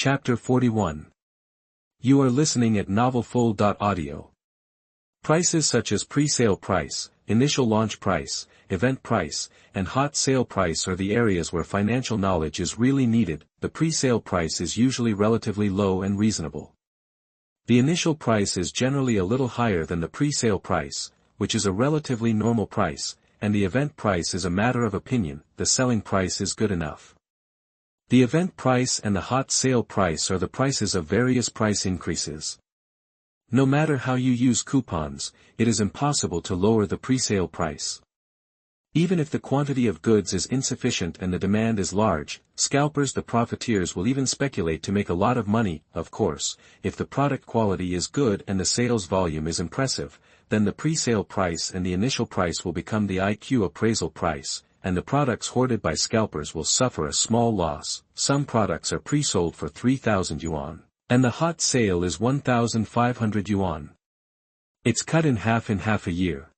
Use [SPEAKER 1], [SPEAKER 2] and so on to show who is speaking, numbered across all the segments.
[SPEAKER 1] Chapter 41. You are listening at novelfull.audio. Prices such as pre-sale price, initial launch price, event price, and hot sale price are the areas where financial knowledge is really needed. The pre-sale price is usually relatively low and reasonable. The initial price is generally a little higher than the pre-sale price, which is a relatively normal price, and the event price is a matter of opinion. The selling price is good enough. The event price and the hot sale price are the prices of various price increases. No matter how you use coupons, it is impossible to lower the pre-sale price. Even if the quantity of goods is insufficient and the demand is large, scalpers, the profiteers, will even speculate to make a lot of money. Of course, if the product quality is good and the sales volume is impressive, then the pre-sale price and the initial price will become the IQ appraisal price, and the products hoarded by scalpers will suffer a small loss. Some products are pre-sold for 3,000 yuan, and the hot sale is 1,500 yuan. It's cut in half a year.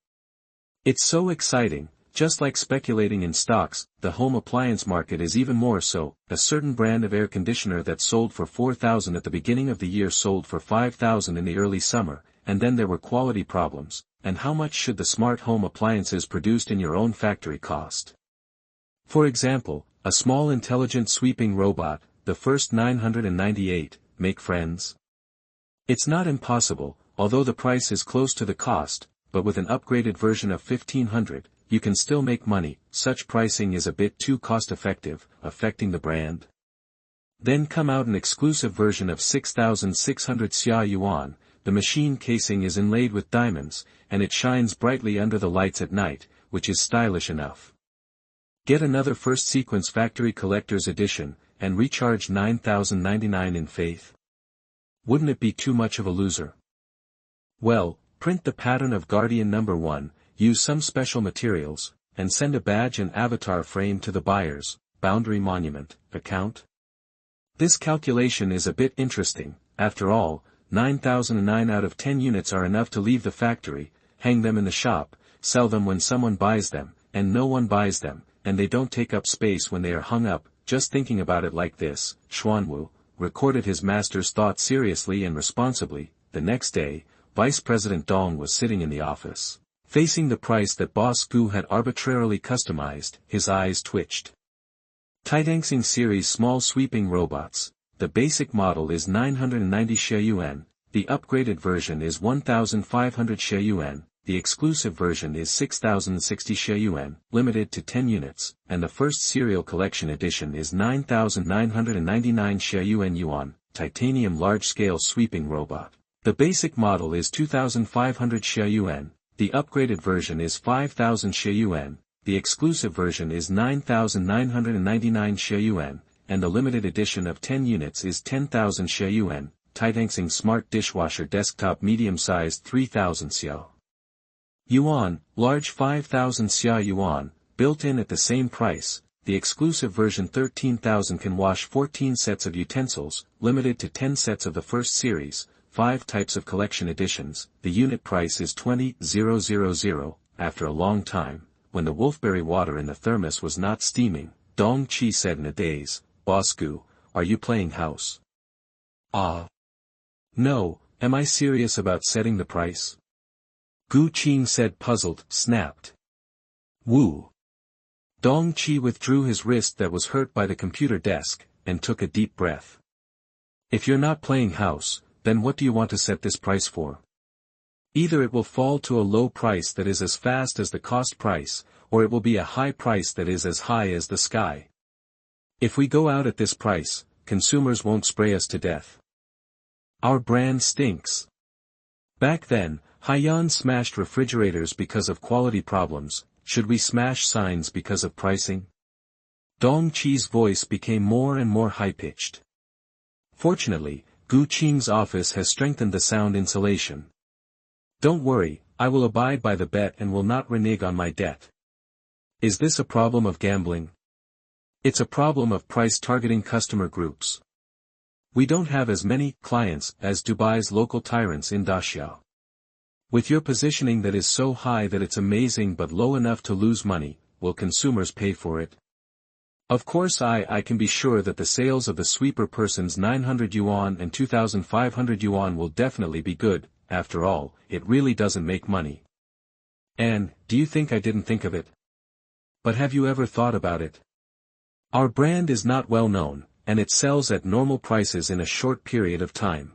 [SPEAKER 1] It's so exciting. Just like speculating in stocks, the home appliance market is even more so. A certain brand of air conditioner that sold for 4,000 at the beginning of the year sold for 5,000 in the early summer, and then there were quality problems. And how much should the smart home appliances produced in your own factory cost? For example, a small intelligent sweeping robot, the first 998, make friends? It's not impossible, although the price is close to the cost, but with an upgraded version of 1,500, you can still make money. Such pricing is a bit too cost-effective, affecting the brand. Then come out an exclusive version of 6,600 xia yuan. The machine casing is inlaid with diamonds, and it shines brightly under the lights at night, which is stylish enough. Get another first sequence factory collector's edition, and recharge 9,099 in faith. Wouldn't it be too much of a loser? Well, print the pattern of Guardian number 1, use some special materials, and send a badge and avatar frame to the buyer's Boundary Monument account. This calculation is a bit interesting. After all, 9,009 out of 10 units are enough to leave the factory, hang them in the shop, sell them when someone buys them, and no one buys them, and they don't take up space when they are hung up. Just thinking about it like this, Xuanwu recorded his master's thoughts seriously and responsibly. The next day, Vice President Dong was sitting in the office, facing the price that Boss Gu had arbitrarily customized. His eyes twitched. Taidancing series small sweeping robots. The basic model is 990 xie yuan, the upgraded version is 1,500 xie yuan, the exclusive version is 6,060 xie yuan, limited to 10 units, and the first serial collection edition is 9,999 xie yuan, titanium large-scale sweeping robot. The basic model is 2,500 xie yuan, the upgraded version is 5,000 xie yuan, the exclusive version is 9,999 xie yuan, and the limited edition of 10 units is 10,000 xie yuan. Taidancing smart dishwasher desktop medium-sized 3,000 xie yuan, large 5,000 xia yuan, built-in at the same price. The exclusive version 13,000 can wash 14 sets of utensils, limited to 10 sets of the first series, 5 types of collection editions. The unit price is 20,000. After a long time, when the wolfberry water in the thermos was not steaming, Dong Qi said in a daze, "Boss Gu, are you playing house?" "Ah. No, am I serious about setting the price?" Gu Qing said, puzzled. Snapped. "Woo." Dong Qi withdrew his wrist that was hurt by the computer desk, and took a deep breath. "If you're not playing house, then what do you want to set this price for? Either it will fall to a low price that is as fast as the cost price, or it will be a high price that is as high as the sky. If we go out at this price, consumers won't spray us to death. Our brand stinks." Back then, Haiyan smashed refrigerators because of quality problems. Should we smash signs because of pricing? Dong Qi's voice became more and more high-pitched. Fortunately, Gu Qing's office has strengthened the sound insulation. "Don't worry, I will abide by the bet and will not renege on my debt." Is this a problem of gambling? It's a problem of price-targeting customer groups. We don't have as many clients as Dubai's local tyrants in Daxia. With your positioning that is so high that it's amazing but low enough to lose money, will consumers pay for it? Of course I can be sure that the sales of the sweeper person's 900 yuan and 2,500 yuan will definitely be good. After all, it really doesn't make money. And, do you think I didn't think of it? But have you ever thought about it? Our brand is not well known, and it sells at normal prices in a short period of time.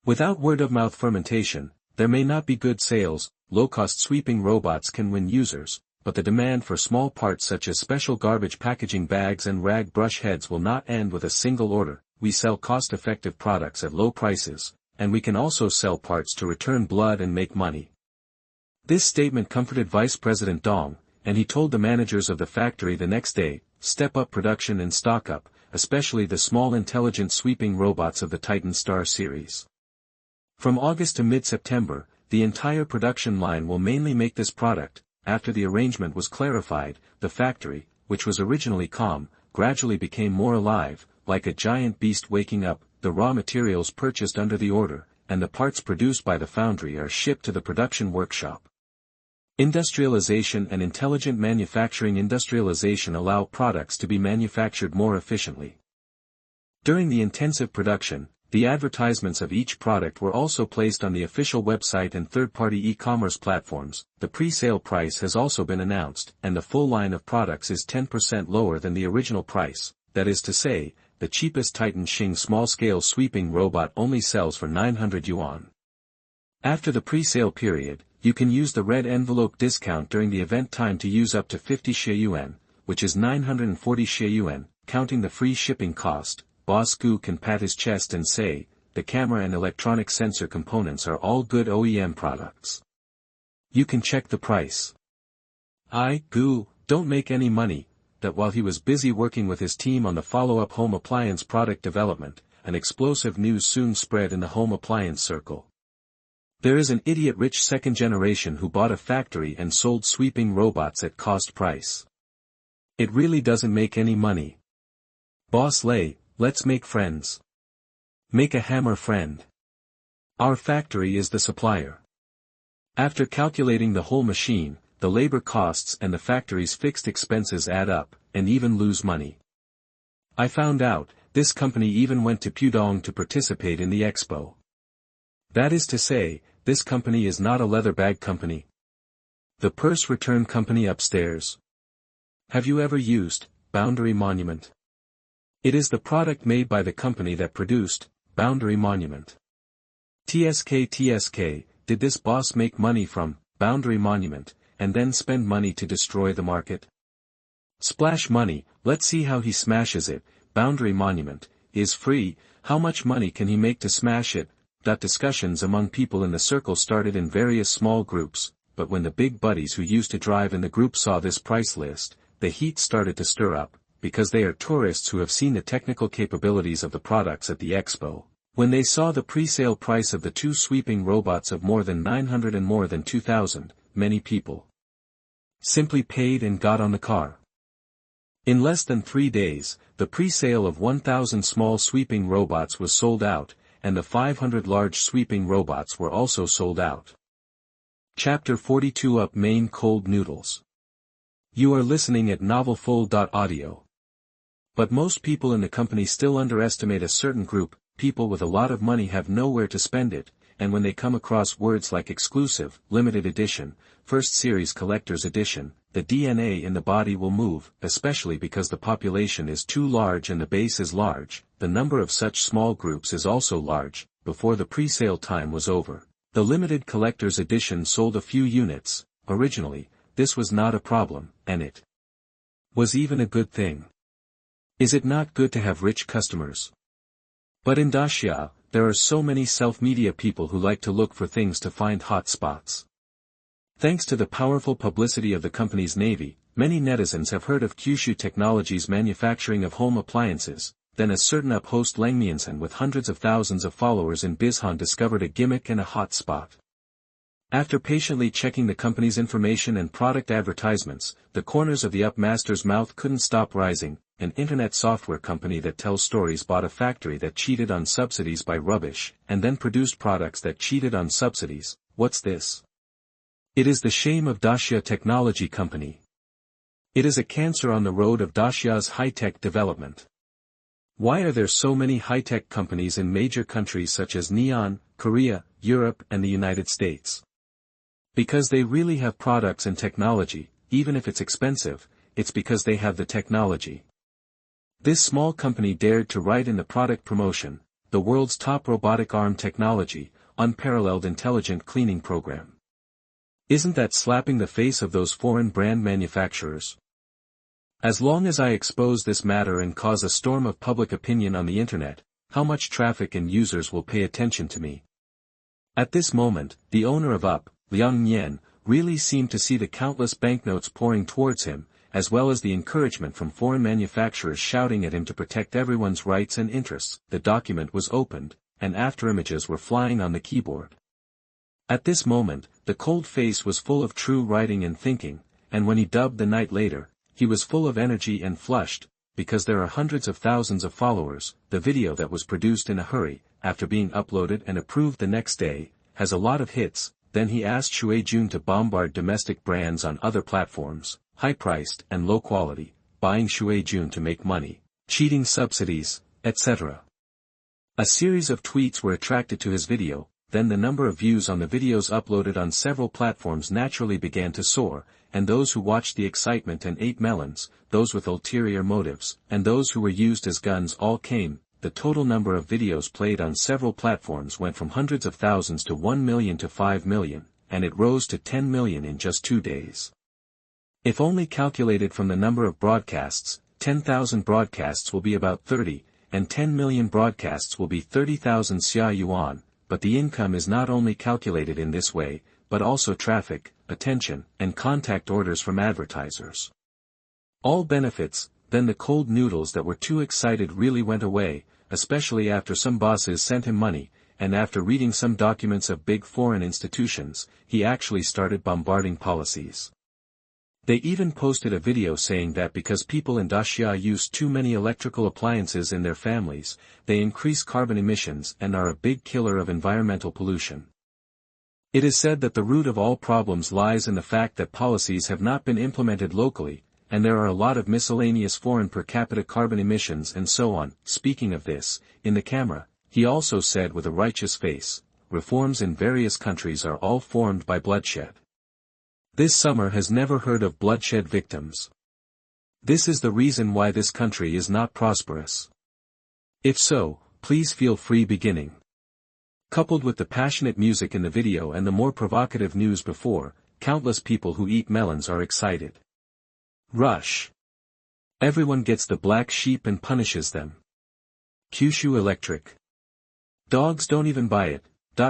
[SPEAKER 1] Without word-of-mouth fermentation, there may not be good sales. Low-cost sweeping robots can win users, but the demand for small parts such as special garbage packaging bags and rag brush heads will not end with a single order. We sell cost-effective products at low prices, and we can also sell parts to return blood and make money. This statement comforted Vice President Dong, and he told the managers of the factory the next day, step up production and stock up, especially the small intelligent sweeping robots of the Titan Star series. From August to mid-September, the entire production line will mainly make this product. After the arrangement was clarified, the factory, which was originally calm, gradually became more alive, like a giant beast waking up. The raw materials purchased under the order, and the parts produced by the foundry are shipped to the production workshop. Industrialization and intelligent manufacturing. Industrialization allow products to be manufactured more efficiently. During the intensive production, the advertisements of each product were also placed on the official website and third-party e-commerce platforms. The pre-sale price has also been announced, and the full line of products is 10% lower than the original price. That is to say, the cheapest Titan Qing small-scale sweeping robot only sells for 900 yuan. After the pre-sale period, you can use the red envelope discount during the event time to use up to 50 yuan, which is 940 yuan, counting the free shipping cost. Boss Gu can pat his chest and say, the camera and electronic sensor components are all good OEM products. You can check the price. Gu, don't make any money. That while he was busy working with his team on the follow-up home appliance product development, an explosive news soon spread in the home appliance circle. There is an idiot-rich second generation who bought a factory and sold sweeping robots at cost price. It really doesn't make any money. Boss Lei, let's make friends. Make a hammer friend. Our factory is the supplier. After calculating the whole machine, the labor costs and the factory's fixed expenses add up, and even lose money. I found out, this company even went to Pudong to participate in the expo. That is to say, this company is not a leather bag company. The purse return company upstairs. Have you ever used Boundary Monument? It is the product made by the company that produced Boundary Monument. TSK, did this boss make money from Boundary Monument, and then spend money to destroy the market? Splash money, let's see how he smashes it. Boundary Monument is free, how much money can he make to smash it? Discussions among people in the circle started in various small groups, but when the big buddies who used to drive in the group saw this price list, the heat started to stir up, because they are tourists who have seen the technical capabilities of the products at the expo. When they saw the pre-sale price of the two sweeping robots of more than 900 and more than 2,000, many people simply paid and got on the car. In less than 3 days, the pre-sale of 1,000 small sweeping robots was sold out, and the 500 large sweeping robots were also sold out. Chapter 42 Up Main Cold Noodles. You are listening at novelfull.audio. But most people in the company still underestimate a certain group. People with a lot of money have nowhere to spend it, and when they come across words like exclusive, limited edition, first series collector's edition, the DNA in the body will move, especially because the population is too large and the base is large. The number of such small groups is also large. Before the pre-sale time was over, the limited collector's edition sold a few units. Originally, this was not a problem, and it was even a good thing. Is it not good to have rich customers? But in Daxia, there are so many self-media people who like to look for things to find hot spots. Thanks to the powerful publicity of the company's navy, many netizens have heard of Kyushu Technologies' manufacturing of home appliances. Then a certain up-host Langmiansen with hundreds of thousands of followers in Bizhan discovered a gimmick and a hot spot. After patiently checking the company's information and product advertisements, the corners of the up master's mouth couldn't stop rising. An internet software company that tells stories bought a factory that cheated on subsidies by rubbish, and then produced products that cheated on subsidies. What's this? It is the shame of Daxia Technology Company. It is a cancer on the road of Daxia's high-tech development. Why are there so many high-tech companies in major countries such as Neon, Korea, Europe and the United States? Because they really have products and technology, even if it's expensive, it's because they have the technology. This small company dared to write in the product promotion, the world's top robotic arm technology, unparalleled intelligent cleaning program. Isn't that slapping the face of those foreign brand manufacturers? As long as I expose this matter and cause a storm of public opinion on the internet, how much traffic and users will pay attention to me? At this moment, the owner of Up, Liang Nian, really seemed to see the countless banknotes pouring towards him, as well as the encouragement from foreign manufacturers shouting at him to protect everyone's rights and interests. The document was opened, and afterimages were flying on the keyboard. At this moment, the cold face was full of true writing and thinking, and when he dubbed the night later, he was full of energy and flushed, because there are hundreds of thousands of followers. The video that was produced in a hurry, after being uploaded and approved the next day, has a lot of hits. Then he asked Shuai-jun to bombard domestic brands on other platforms, high-priced and low-quality, buying Shuai-jun to make money, cheating subsidies, etc. A series of tweets were attracted to his video, then the number of views on the videos uploaded on several platforms naturally began to soar, and those who watched the excitement and ate melons, those with ulterior motives, and those who were used as guns all came. The total number of videos played on several platforms went from hundreds of thousands to 1 million to 5 million, and it rose to 10 million in just 2 days. If only calculated from the number of broadcasts, 10,000 broadcasts will be about 30, and 10 million broadcasts will be 30,000 xia yuan, but the income is not only calculated in this way, but also traffic, attention, and contact orders from advertisers. All benefits. Then the cold noodles that were too excited really went away, especially after some bosses sent him money, and after reading some documents of big foreign institutions, he actually started bombarding policies. They even posted a video saying that because people in Daxia use too many electrical appliances in their families, they increase carbon emissions and are a big killer of environmental pollution. It is said that the root of all problems lies in the fact that policies have not been implemented locally, and there are a lot of miscellaneous foreign per capita carbon emissions and so on. Speaking of this, in the camera, he also said with a righteous face, reforms in various countries are all formed by bloodshed. This summer has never heard of bloodshed victims. This is the reason why this country is not prosperous. If so, please feel free beginning. Coupled with the passionate music in the video and the more provocative news before, countless people who eat melons are excited. Rush. Everyone gets the black sheep and punishes them. Kyushu Electric. Dogs don't even buy it.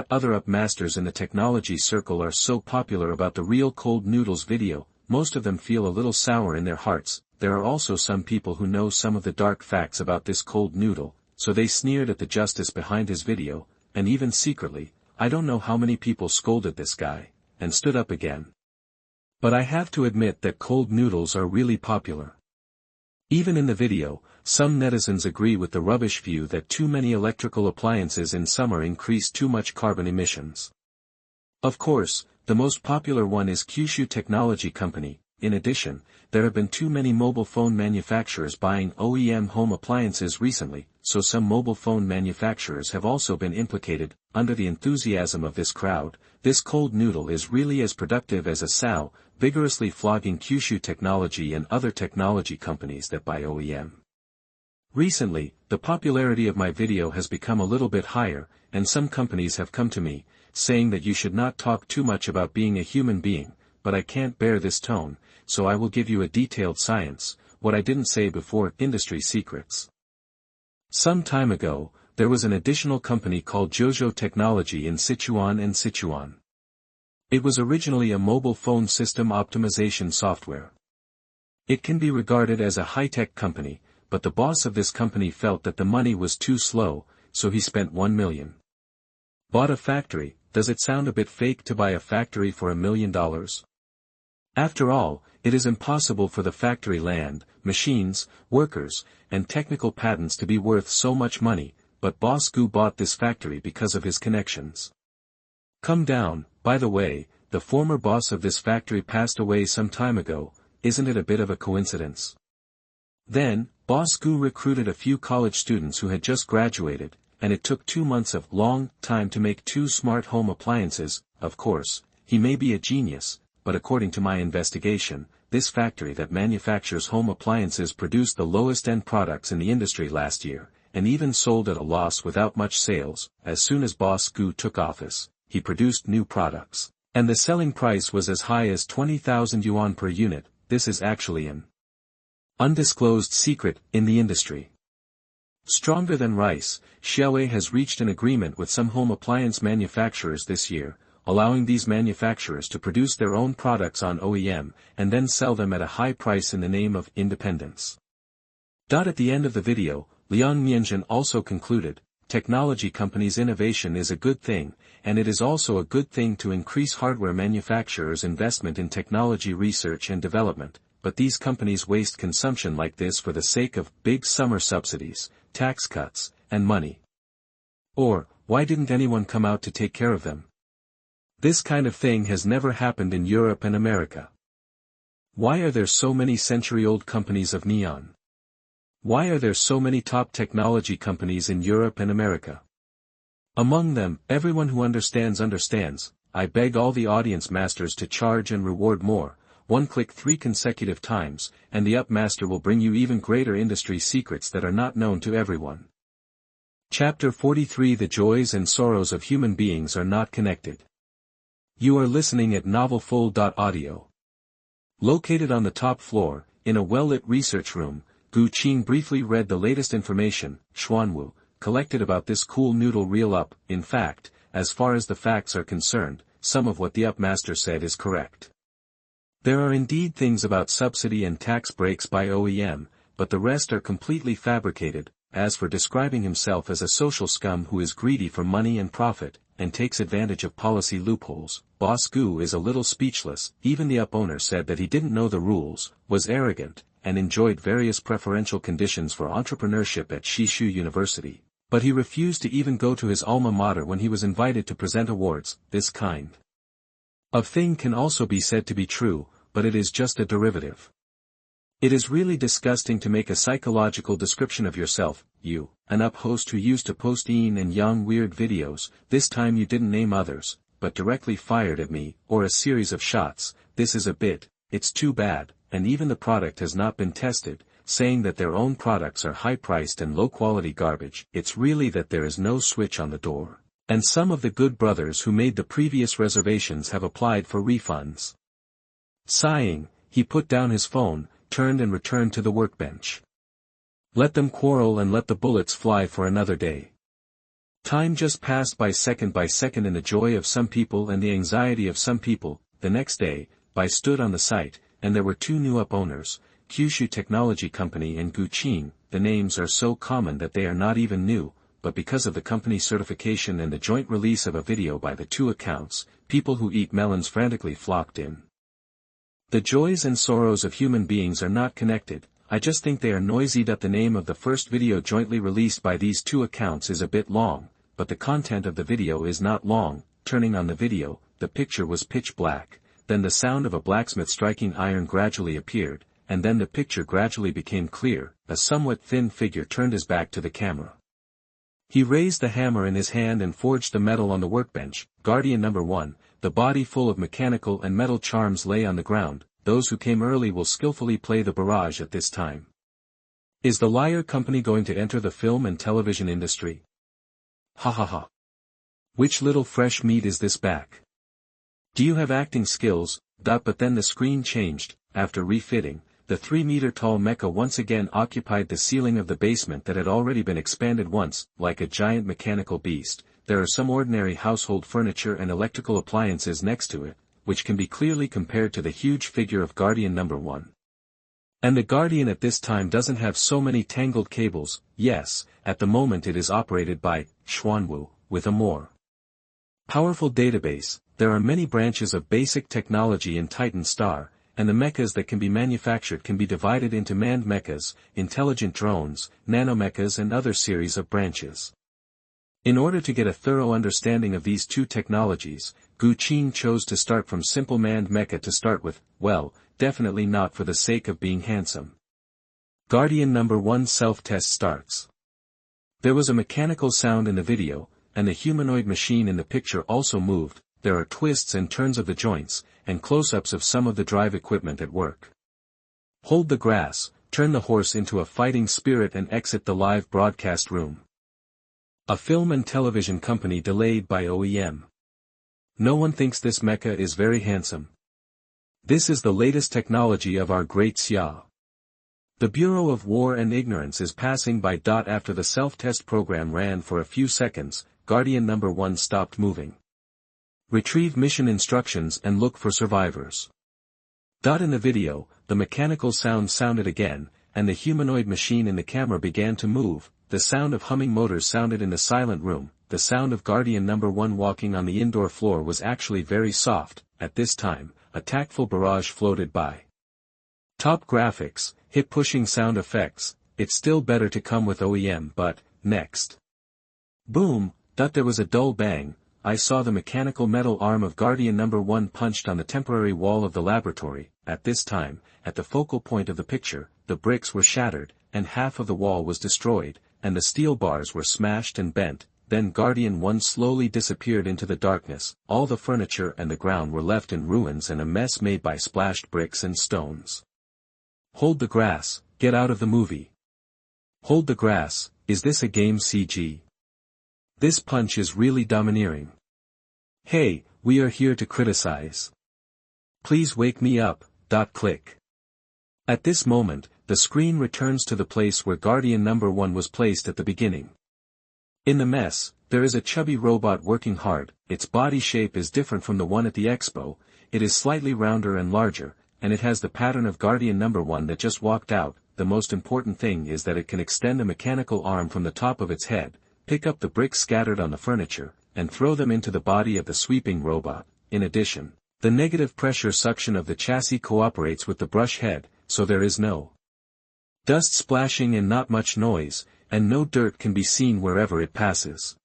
[SPEAKER 1] Other up masters in the technology circle are so popular about the real cold noodles video, most of them feel a little sour in their hearts. There are also some people who know some of the dark facts about this cold noodle, so they sneered at the justice behind his video, and even secretly, I don't know how many people scolded this guy, and stood up again. But I have to admit that cold noodles are really popular. Even in the video, some netizens agree with the rubbish view that too many electrical appliances in summer increase too much carbon emissions. Of course, the most popular one is Kyushu Technology Company. In addition, there have been too many mobile phone manufacturers buying OEM home appliances recently, so some mobile phone manufacturers have also been implicated. Under the enthusiasm of this crowd, this cold noodle is really as productive as a sow, vigorously flogging Kyushu Technology and other technology companies that buy OEM. Recently, the popularity of my video has become a little bit higher, and some companies have come to me, saying that you should not talk too much about being a human being, but I can't bear this tone, so I will give you a detailed science, what I didn't say before, industry secrets. Some time ago, there was an additional company called Jojo Technology in Sichuan and Sichuan. It was originally a mobile phone system optimization software. It can be regarded as a high-tech company, but the boss of this company felt that the money was too slow, so he spent 1 million. Bought a factory. Does it sound a bit fake to buy a factory for $1 million? After all, it is impossible for the factory land, machines, workers, and technical patents to be worth so much money, but Boss Gu bought this factory because of his connections. Come down. By the way, the former boss of this factory passed away some time ago, isn't it a bit of a coincidence? Then, Boss Gu recruited a few college students who had just graduated, and it took 2 months of long time to make 2 smart home appliances. Of course, he may be a genius, but according to my investigation, this factory that manufactures home appliances produced the lowest end products in the industry last year, and even sold at a loss without much sales. As soon as Boss Gu took office, he produced new products, and the selling price was as high as 20,000 yuan per unit. This is actually an undisclosed secret in the industry. Stronger than rice, Xiaowei has reached an agreement with some home appliance manufacturers this year, allowing these manufacturers to produce their own products on OEM, and then sell them at a high price in the name of independence. At the end of the video, Liang Mianzhen also concluded, technology companies' innovation is a good thing, and it is also a good thing to increase hardware manufacturers' investment in technology research and development, but these companies waste consumption like this for the sake of big summer subsidies, tax cuts, and money. Or, why didn't anyone come out to take care of them? This kind of thing has never happened in Europe and America. Why are there so many century-old companies of neon? Why are there so many top technology companies in Europe and America? Among them, everyone who understands. I beg all the audience masters to charge and reward more. 1 click 3 consecutive times, and the Up Master will bring you even greater industry secrets that are not known to everyone. Chapter 43: The Joys and Sorrows of Human Beings Are Not Connected. You are listening at novelfull.audio. Located on the top floor, in a well-lit research room, Qing briefly read the latest information, Xuanwu, collected about this cool noodle reel up. In fact, as far as the facts are concerned, some of what the Up Master said is correct. There are indeed things about subsidy and tax breaks by OEM, but the rest are completely fabricated. As for describing himself as a social scum who is greedy for money and profit, and takes advantage of policy loopholes, Boss Gu is a little speechless. Even the Up owner said that he didn't know the rules, was arrogant, and enjoyed various preferential conditions for entrepreneurship at Shishu University, but he refused to even go to his alma mater when he was invited to present awards. This kind of thing can also be said to be true, but it is just a derivative. It is really disgusting to make a psychological description of yourself, you, an Up host who used to post yin and yang weird videos. This time you didn't name others, but directly fired at me, or a series of shots. This is a bit, it's too bad, and even the product has not been tested, saying that their own products are high-priced and low-quality garbage. It's really that there is no switch on the door. And some of the good brothers who made the previous reservations have applied for refunds. Sighing, he put down his phone, turned and returned to the workbench. Let them quarrel and let the bullets fly for another day. Time just passed by second in the joy of some people and the anxiety of some people. The next day, I stood on the site, and there were 2 new Up owners, Kyushu Technology Company and Qing. The names are so common that they are not even new, but because of the company certification and the joint release of a video by the 2 accounts, people who eat melons frantically flocked in. The joys and sorrows of human beings are not connected. I just think they are noisy. The name of the first video jointly released by these 2 accounts is a bit long, but the content of the video is not long. Turning on the video, the picture was pitch black, then the sound of a blacksmith striking iron gradually appeared, and then the picture gradually became clear. A somewhat thin figure turned his back to the camera. He raised the hammer in his hand and forged the metal on the workbench. Guardian number 1, the body full of mechanical and metal charms lay on the ground. Those who came early will skillfully play the barrage at this time. Is the Liar Company going to enter the film and television industry? Ha ha ha. Which little fresh meat is this back? Do you have acting skills? But then the screen changed. After refitting, the 3-meter-tall mecha once again occupied the ceiling of the basement that had already been expanded once. Like a giant mechanical beast, there are some ordinary household furniture and electrical appliances next to it, which can be clearly compared to the huge figure of Guardian number 1. And the Guardian at this time doesn't have so many tangled cables. Yes, at the moment it is operated by Xuanwu, with a more powerful database. There are many branches of basic technology in Titan Star, and the mechas that can be manufactured can be divided into manned mechas, intelligent drones, nanomechas and other series of branches. In order to get a thorough understanding of these two technologies, Qing chose to start from simple manned mecha to start with, well, definitely not for the sake of being handsome. Guardian number 1 self-test starts. There was a mechanical sound in the video, and the humanoid machine in the picture also moved. There are twists and turns of the joints, and close-ups of some of the drive equipment at work. Hold the grass, turn the horse into a fighting spirit and exit the live broadcast room. A film and television company delayed by OEM. No one thinks this mecha is very handsome. This is the latest technology of our great Xia. The Bureau of War and Ignorance is passing by. After the self-test program ran for a few seconds, Guardian number 1 stopped moving. Retrieve mission instructions and look for survivors. In the video, the mechanical sound sounded again, and the humanoid machine in the camera began to move. The sound of humming motors sounded in the silent room. The sound of Guardian number 1 walking on the indoor floor was actually very soft. At this time, a tactful barrage floated by. Top graphics, hip-pushing sound effects. It's still better to come with OEM, but, next. Boom, there was a dull bang. I saw the mechanical metal arm of Guardian number 1 punched on the temporary wall of the laboratory. At this time, at the focal point of the picture, the bricks were shattered, and half of the wall was destroyed, and the steel bars were smashed and bent. Then Guardian 1 slowly disappeared into the darkness. All the furniture and the ground were left in ruins and a mess made by splashed bricks and stones. Hold the grass, get out of the movie. Hold the grass, is this a game CG? This punch is really domineering. Hey, we are here to criticize. Please wake me up. Click. At this moment, the screen returns to the place where Guardian number 1 was placed at the beginning. In the mess, there is a chubby robot working hard. Its body shape is different from the one at the expo. It is slightly rounder and larger, and it has the pattern of Guardian number 1 that just walked out. The most important thing is that it can extend a mechanical arm from the top of its head, pick up the bricks scattered on the furniture, and throw them into the body of the sweeping robot. In addition, the negative pressure suction of the chassis cooperates with the brush head, so there is no dust splashing and not much noise, and no dirt can be seen wherever it passes.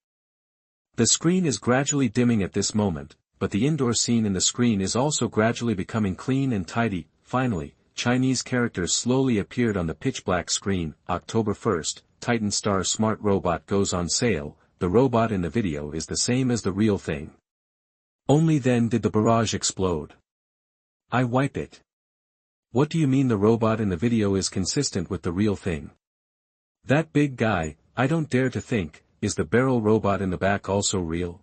[SPEAKER 1] The screen is gradually dimming at this moment, but the indoor scene in the screen is also gradually becoming clean and tidy. Finally, Chinese characters slowly appeared on the pitch-black screen. October 1st, Titan Star Smart Robot goes on sale. The robot in the video is the same as the real thing. Only then did the barrage explode. I wipe it. What do you mean the robot in the video is consistent with the real thing? That big guy, I don't dare to think, is the barrel robot in the back also real?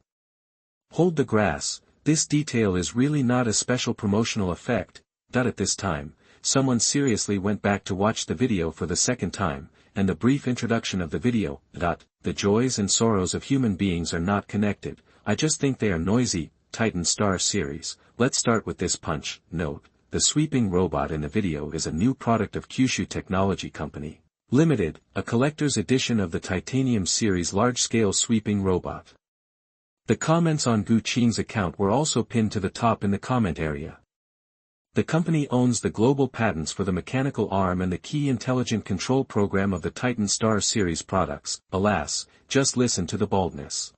[SPEAKER 1] Hold the grass, this detail is really not a special promotional effect. At this time, someone seriously went back to watch the video for the second time, and the brief introduction of the video. The joys and sorrows of human beings are not connected, I just think they are noisy. Titan Star series. Let's start with this punch. Note, the sweeping robot in the video is a new product of Kyushu Technology Company Limited, a collector's edition of the Titanium series large-scale sweeping robot. The comments on Qing's account were also pinned to the top in the comment area. The company owns the global patents for the mechanical arm and the key intelligent control program of the Titan Star series products. Alas, just listen to the baldness.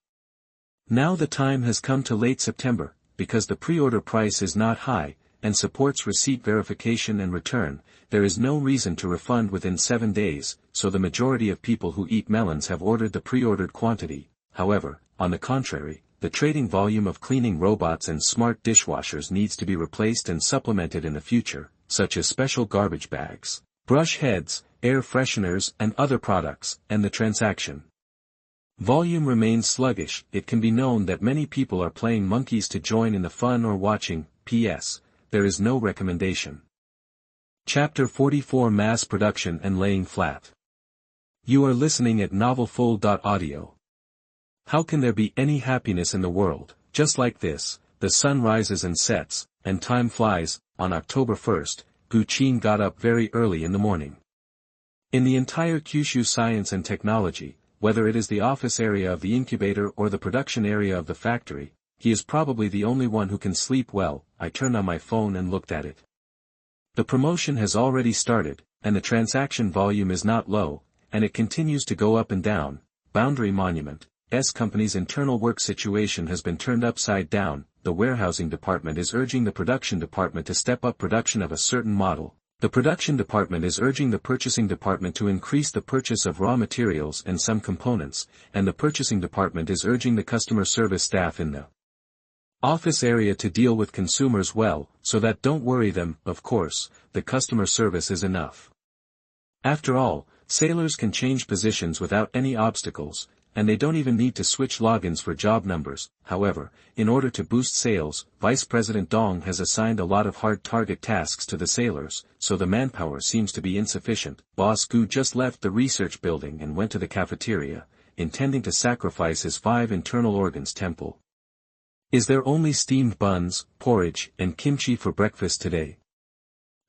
[SPEAKER 1] Now the time has come to late September, because the pre-order price is not high, and supports receipt verification and return. There is no reason to refund within 7 days, so the majority of people who eat melons have ordered the pre-ordered quantity. However, on the contrary, the trading volume of cleaning robots and smart dishwashers needs to be replaced and supplemented in the future, such as special garbage bags, brush heads, air fresheners and other products, and the transaction volume remains sluggish. It can be known that many people are playing monkeys to join in the fun or watching. P.S. There is no recommendation. Chapter 44 Mass Production and Laying Flat. You are listening at novelfull.audio. How can there be any happiness in the world? Just like this, the sun rises and sets, and time flies. On October 1st, Qing got up very early in the morning. In the entire Kyushu Science and Technology, whether it is the office area of the incubator or the production area of the factory, he is probably the only one who can sleep well. I turned on my phone and looked at it. The promotion has already started, and the transaction volume is not low, and it continues to go up and down. Boundary Monument, company's internal work situation has been turned upside down. The warehousing department is urging the production department to step up production of a certain model. The production department is urging the purchasing department to increase the purchase of raw materials and some components, and the purchasing department is urging the customer service staff in the office area to deal with consumers well, so that don't worry them. Of course, the customer service is enough. After all, sailors can change positions without any obstacles, and they don't even need to switch logins for job numbers. However, in order to boost sales, Vice President Dong has assigned a lot of hard target tasks to the sailors, so the manpower seems to be insufficient. Boss Gu just left the research building and went to the cafeteria, intending to sacrifice his 5 internal organs temple. Is there only steamed buns, porridge, and kimchi for breakfast today?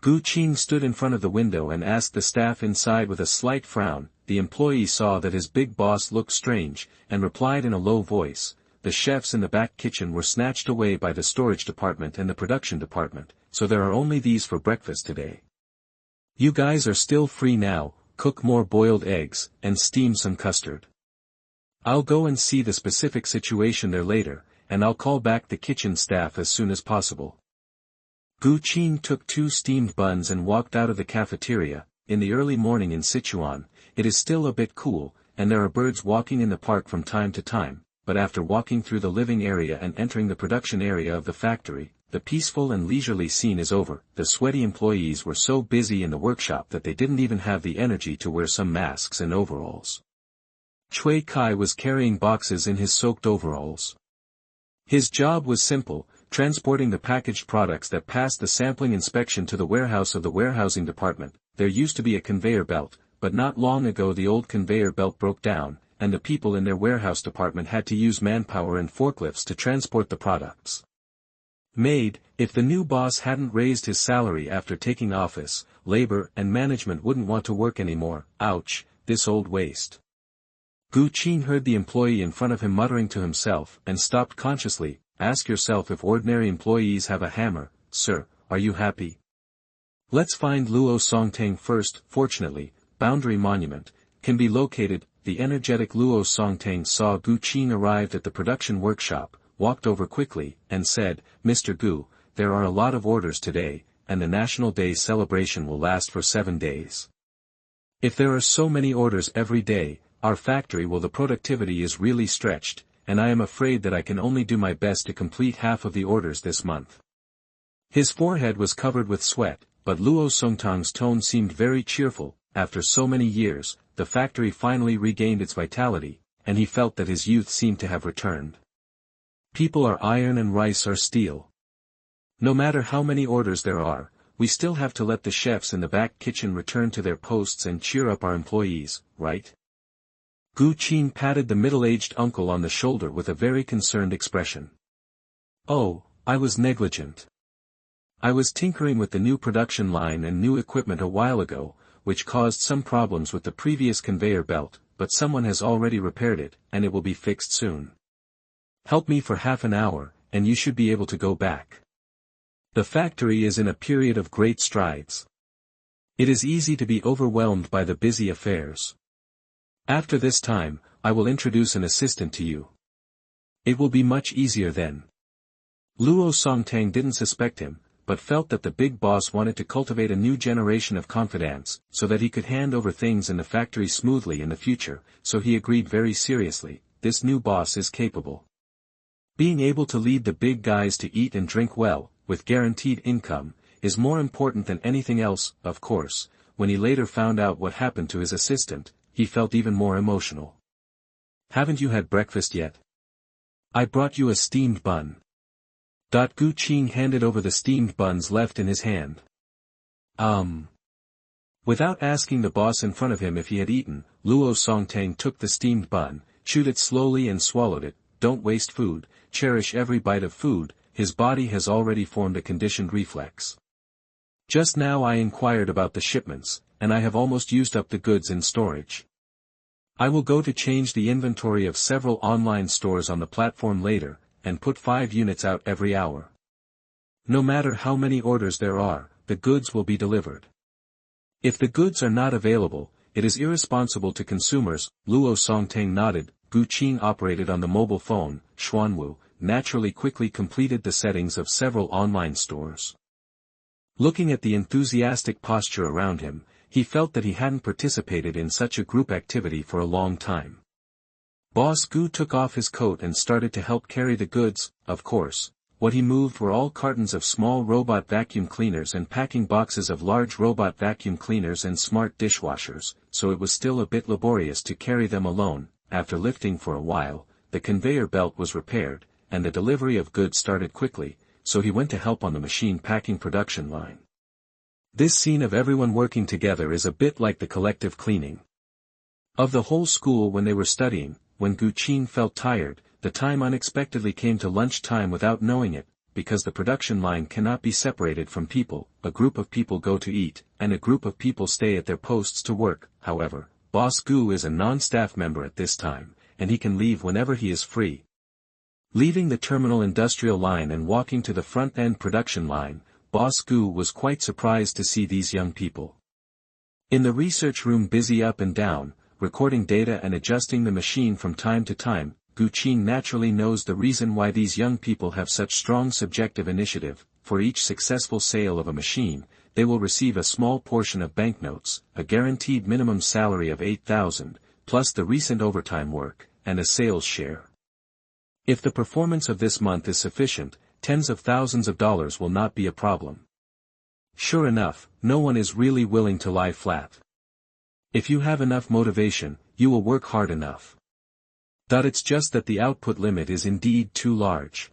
[SPEAKER 1] Gu Qing stood in front of the window and asked the staff inside with a slight frown. The employee saw that his big boss looked strange, and replied in a low voice, "The chefs in the back kitchen were snatched away by the storage department and the production department, so there are only these for breakfast today. You guys are still free now, cook more boiled eggs, and steam some custard. I'll go and see the specific situation there later, and I'll call back the kitchen staff as soon as possible." Gu Qing took 2 steamed buns and walked out of the cafeteria. In the early morning in Sichuan, it is still a bit cool, and there are birds walking in the park from time to time, but after walking through the living area and entering the production area of the factory, the peaceful and leisurely scene is over. The sweaty employees were so busy in the workshop that they didn't even have the energy to wear some masks and overalls. Chui Kai was carrying boxes in his soaked overalls. His job was simple, transporting the packaged products that passed the sampling inspection to the warehouse of the warehousing department. There used to be a conveyor belt, but not long ago the old conveyor belt broke down, and the people in their warehouse department had to use manpower and forklifts to transport the products. If the new boss hadn't raised his salary after taking office, labor and management wouldn't want to work anymore. Ouch, this old waste. Gu Qing heard the employee in front of him muttering to himself and stopped consciously. Ask yourself if ordinary employees have a hammer. Sir, are you happy? Let's find Luo Songtang first. Fortunately, Boundary Monument can be located. The energetic Luo Songtang saw Gu Qing arrived at the production workshop, walked over quickly, and said, "Mr. Gu, there are a lot of orders today, and the National Day celebration will last for 7 days. If there are so many orders every day, our factory the productivity is really stretched, and I am afraid that I can only do my best to complete half of the orders this month." His forehead was covered with sweat, but Luo Songtang's tone seemed very cheerful. After so many years, the factory finally regained its vitality, and he felt that his youth seemed to have returned. People are iron and rice are steel. No matter how many orders there are, we still have to let the chefs in the back kitchen return to their posts and cheer up our employees, right? Gu Qing patted the middle-aged uncle on the shoulder with a very concerned expression. "Oh, I was negligent. I was tinkering with the new production line and new equipment a while ago, which caused some problems with the previous conveyor belt, but someone has already repaired it, and it will be fixed soon. Help me for half an hour, and you should be able to go back. The factory is in a period of great strides. It is easy to be overwhelmed by the busy affairs. After this time, I will introduce an assistant to you. It will be much easier then." Luo Songtang didn't suspect him, but felt that the big boss wanted to cultivate a new generation of confidants, so that he could hand over things in the factory smoothly in the future, so he agreed very seriously, "This new boss is capable. Being able to lead the big guys to eat and drink well, with guaranteed income, is more important than anything else." Of course, when he later found out what happened to his assistant, he felt even more emotional. "Haven't you had breakfast yet? I brought you a steamed bun." Gu Qing handed over the steamed buns left in his hand. Without asking the boss in front of him if he had eaten, Luo Songtang took the steamed bun, chewed it slowly and swallowed it. Don't waste food, cherish every bite of food. His body has already formed a conditioned reflex. Just now I inquired about the shipments, and I have almost used up the goods in storage. I will go to change the inventory of several online stores on the platform later, and put 5 units out every hour. No matter how many orders there are, the goods will be delivered. If the goods are not available, it is irresponsible to consumers. Luo Songtang nodded. Gu Qing operated on the mobile phone. Xuanwu naturally quickly completed the settings of several online stores. Looking at the enthusiastic posture around him, he felt that he hadn't participated in such a group activity for a long time. Boss Gu took off his coat and started to help carry the goods. Of course, what he moved were all cartons of small robot vacuum cleaners and packing boxes of large robot vacuum cleaners and smart dishwashers, so it was still a bit laborious to carry them alone. After lifting for a while, the conveyor belt was repaired, and the delivery of goods started quickly, so he went to help on the machine packing production line. This scene of everyone working together is a bit like the collective cleaning of the whole school when they were studying. When Gu Qing felt tired, the time unexpectedly came to lunch time without knowing it, because the production line cannot be separated from people. A group of people go to eat, and a group of people stay at their posts to work. However, Boss Gu is a non-staff member at this time, and he can leave whenever he is free. Leaving the terminal industrial line and walking to the front-end production line, Boss Gu was quite surprised to see these young people in the research room busy up and down, recording data and adjusting the machine from time to time. Gu Qing naturally knows the reason why these young people have such strong subjective initiative. For each successful sale of a machine, they will receive a small portion of banknotes, a guaranteed minimum salary of 8,000, plus the recent overtime work, and a sales share. If the performance of this month is sufficient, tens of thousands of dollars will not be a problem. Sure enough, no one is really willing to lie flat. If you have enough motivation, you will work hard enough. It's just that the output limit is indeed too large.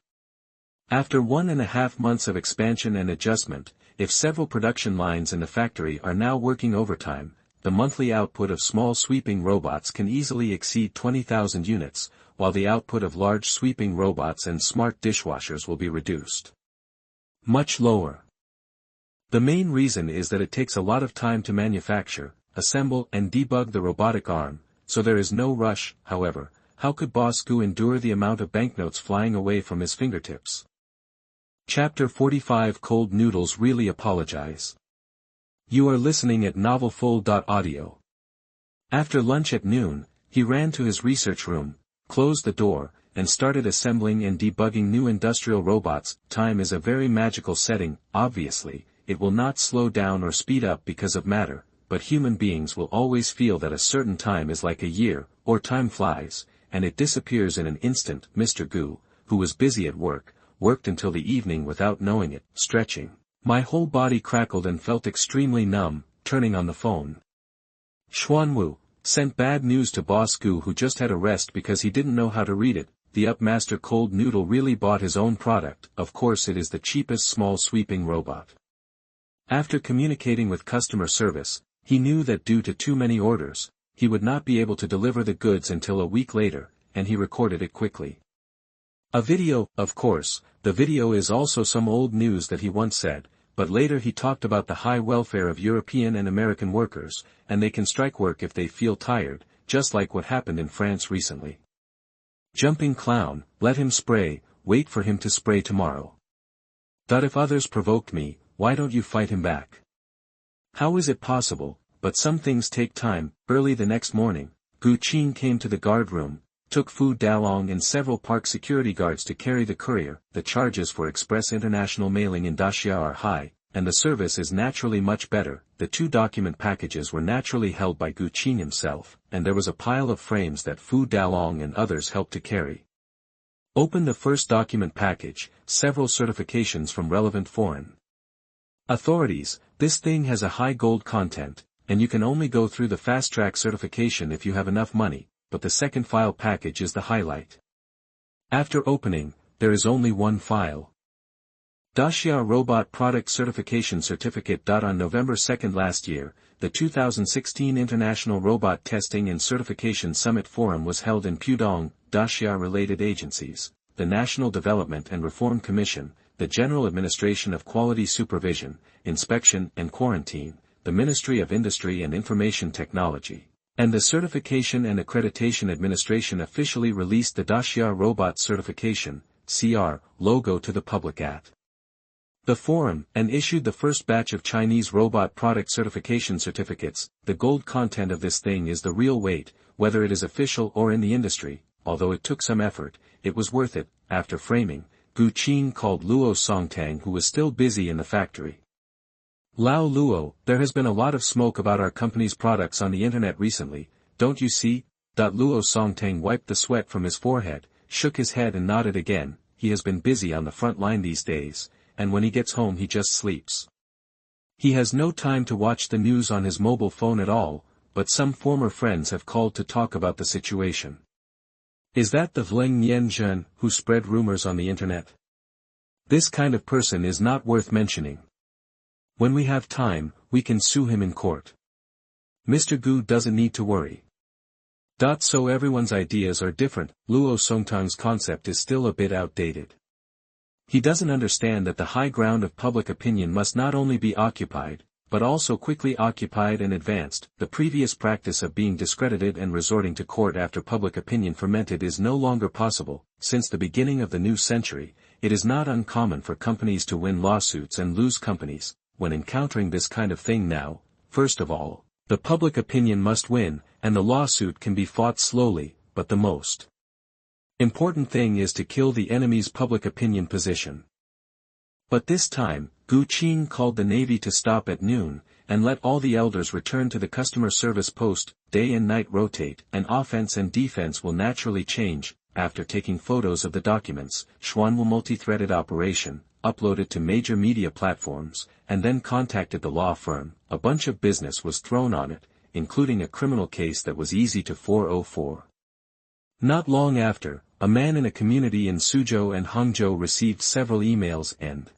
[SPEAKER 1] After 1.5 months of expansion and adjustment, if several production lines in the factory are now working overtime, the monthly output of small sweeping robots can easily exceed 20,000 units, while the output of large sweeping robots and smart dishwashers will be reduced much lower. The main reason is that it takes a lot of time to manufacture, assemble and debug the robotic arm, so there is no rush. However, how could Boss Gu endure the amount of banknotes flying away from his fingertips? Chapter 45 Cold Noodles really apologize. You are listening at novelfull.audio. After lunch at noon, he ran to his research room, closed the door, and started assembling and debugging new industrial robots. Time is a very magical setting. Obviously, it will not slow down or speed up because of matter, but human beings will always feel that a certain time is like a year, or time flies, and it disappears in an instant. Mr. Gu, who was busy at work, worked until the evening without knowing it, stretching. My whole body crackled and felt extremely numb. Turning on the phone, Xuanwu sent bad news to Boss Gu, who just had a rest because he didn't know how to read it. The Upmaster Cold Noodle really bought his own product. Of course it is the cheapest small sweeping robot. After communicating with customer service, he knew that due to too many orders, he would not be able to deliver the goods until a week later, and he recorded it quickly. A video. Of course, the video is also some old news that he once said, but later he talked about the high welfare of European and American workers, and they can strike work if they feel tired, just like what happened in France recently. Jumping clown, let him spray, wait for him to spray tomorrow. If others provoked me, why don't you fight him back? How is it possible? But some things take time. Early the next morning, Gu Qing came to the guard room, took Fu Dalong and several park security guards to carry the courier. The charges for express international mailing in Daxia are high, and the service is naturally much better. The 2 document packages were naturally held by Gu Qing himself, and there was a pile of frames that Fu Dalong and others helped to carry. Open the first document package, several certifications from relevant foreign authorities. This thing has a high gold content, and you can only go through the fast-track certification if you have enough money, but the second file package is the highlight. After opening, there is only one file. Daxia Robot Product Certification Certificate. On November 2 last year, the 2016 International Robot Testing and Certification Summit Forum was held in Pudong. Daxia-related agencies, the National Development and Reform Commission, the General Administration of Quality Supervision, Inspection and Quarantine, the Ministry of Industry and Information Technology, and the Certification and Accreditation Administration officially released the Daxia Robot Certification (CR) logo to the public at the forum, and issued the first batch of Chinese robot product certification certificates. The gold content of this thing is the real weight, whether it is official or in the industry. although it took some effort, it was worth it. After framing, Qing called Luo Songtang, who was still busy in the factory. "Lao Luo, there has been a lot of smoke about our company's products on the internet recently, don't you see?" Luo Songtang wiped the sweat from his forehead, shook his head and nodded again. He has been busy on the front line these days, and when he gets home he just sleeps. He has no time to watch the news on his mobile phone at all, but some former friends have called to talk about the situation. "Is that the Vleng Nien Zhen who spread rumors on the internet? This kind of person is not worth mentioning. When we have time, we can sue him in court. Mr. Gu doesn't need to worry." So everyone's ideas are different. Luo Songtang's concept is still a bit outdated. He doesn't understand that the high ground of public opinion must not only be occupied, but also quickly occupied and advanced. The previous practice of being discredited and resorting to court after public opinion fermented is no longer possible. Since the beginning of the new century, it is not uncommon for companies to win lawsuits and lose companies. When encountering this kind of thing now, first of all, the public opinion must win, and the lawsuit can be fought slowly, but the most important thing is to kill the enemy's public opinion position. But this time, Qing called the Navy to stop at noon, and let all the elders return to the customer service post. Day and night rotate, and offense and defense will naturally change. After taking photos of the documents, Xuanwu multi-threaded operation, uploaded to major media platforms, and then contacted the law firm. A bunch of business was thrown on it, including a criminal case that was easy to 404. Not long after, a man in a community in Suzhou and Hangzhou received several emails and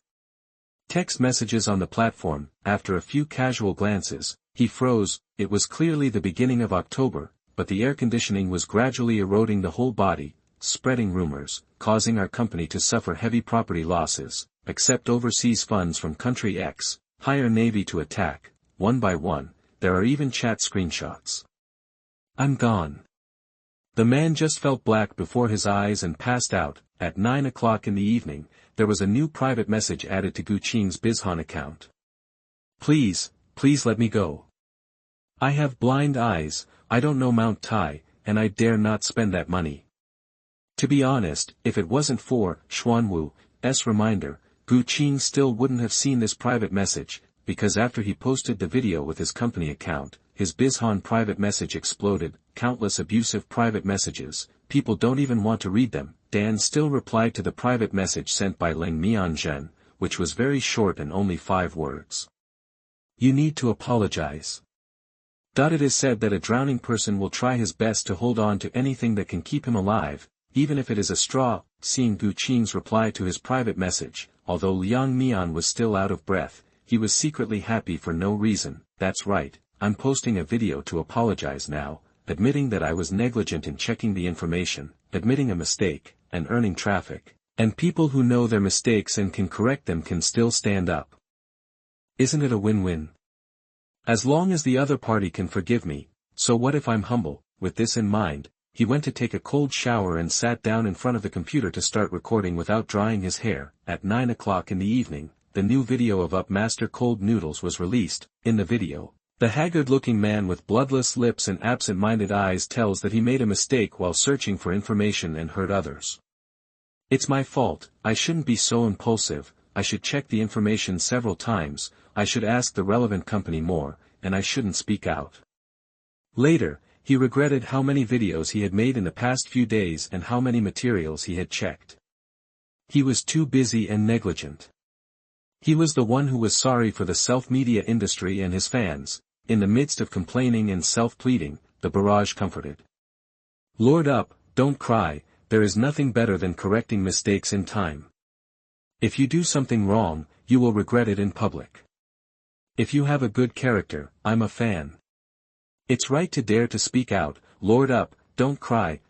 [SPEAKER 1] text messages on the platform. After a few casual glances, he froze. It was clearly the beginning of October, but the air conditioning was gradually eroding the whole body, spreading rumors, causing our company to suffer heavy property losses. Accept overseas funds from country X, hire Navy to attack. One by one, there are even chat screenshots. I'm gone. The man just felt black before his eyes and passed out. At 9 o'clock in the evening, there was a new private message added to Qing's Bizhan account. Please let me go. I have blind eyes, I don't know Mount Tai, and I dare not spend that money. To be honest, if it wasn't for Xuanwu's reminder, Qing still wouldn't have seen this private message, because after he posted the video with his company account, his Bizhan private message exploded. Countless abusive private messages, people don't even want to read them. Dan still replied to the private message sent by Leng Mianzhen, which was very short and only 5 words. You need to apologize. It is said that a drowning person will try his best to hold on to anything that can keep him alive, even if it is a straw. Seeing Qing's reply to his private message, although Liang Mian was still out of breath, he was secretly happy for no reason. That's right, I'm posting a video to apologize now, admitting that I was negligent in checking the information, admitting a mistake, and earning traffic. And people who know their mistakes and can correct them can still stand up. Isn't it a win-win? As long as the other party can forgive me, so what if I'm humble? With this in mind, he went to take a cold shower and sat down in front of the computer to start recording without drying his hair. At 9 o'clock in the evening, the new video of Up Master Cold Noodles was released. In the video, the haggard-looking man with bloodless lips and absent-minded eyes tells that he made a mistake while searching for information and hurt others. It's my fault, I shouldn't be so impulsive, I should check the information several times, I should ask the relevant company more, and I shouldn't speak out. Later, he regretted how many videos he had made in the past few days and how many materials he had checked. He was too busy and negligent. He was the one who was sorry for the self-media industry and his fans. In the midst of complaining and self-pleading, the barrage comforted. Lord up, don't cry, there is nothing better than correcting mistakes in time. If you do something wrong, you will regret it in public. If you have a good character, I'm a fan. It's right to dare to speak out. Lord up, don't cry.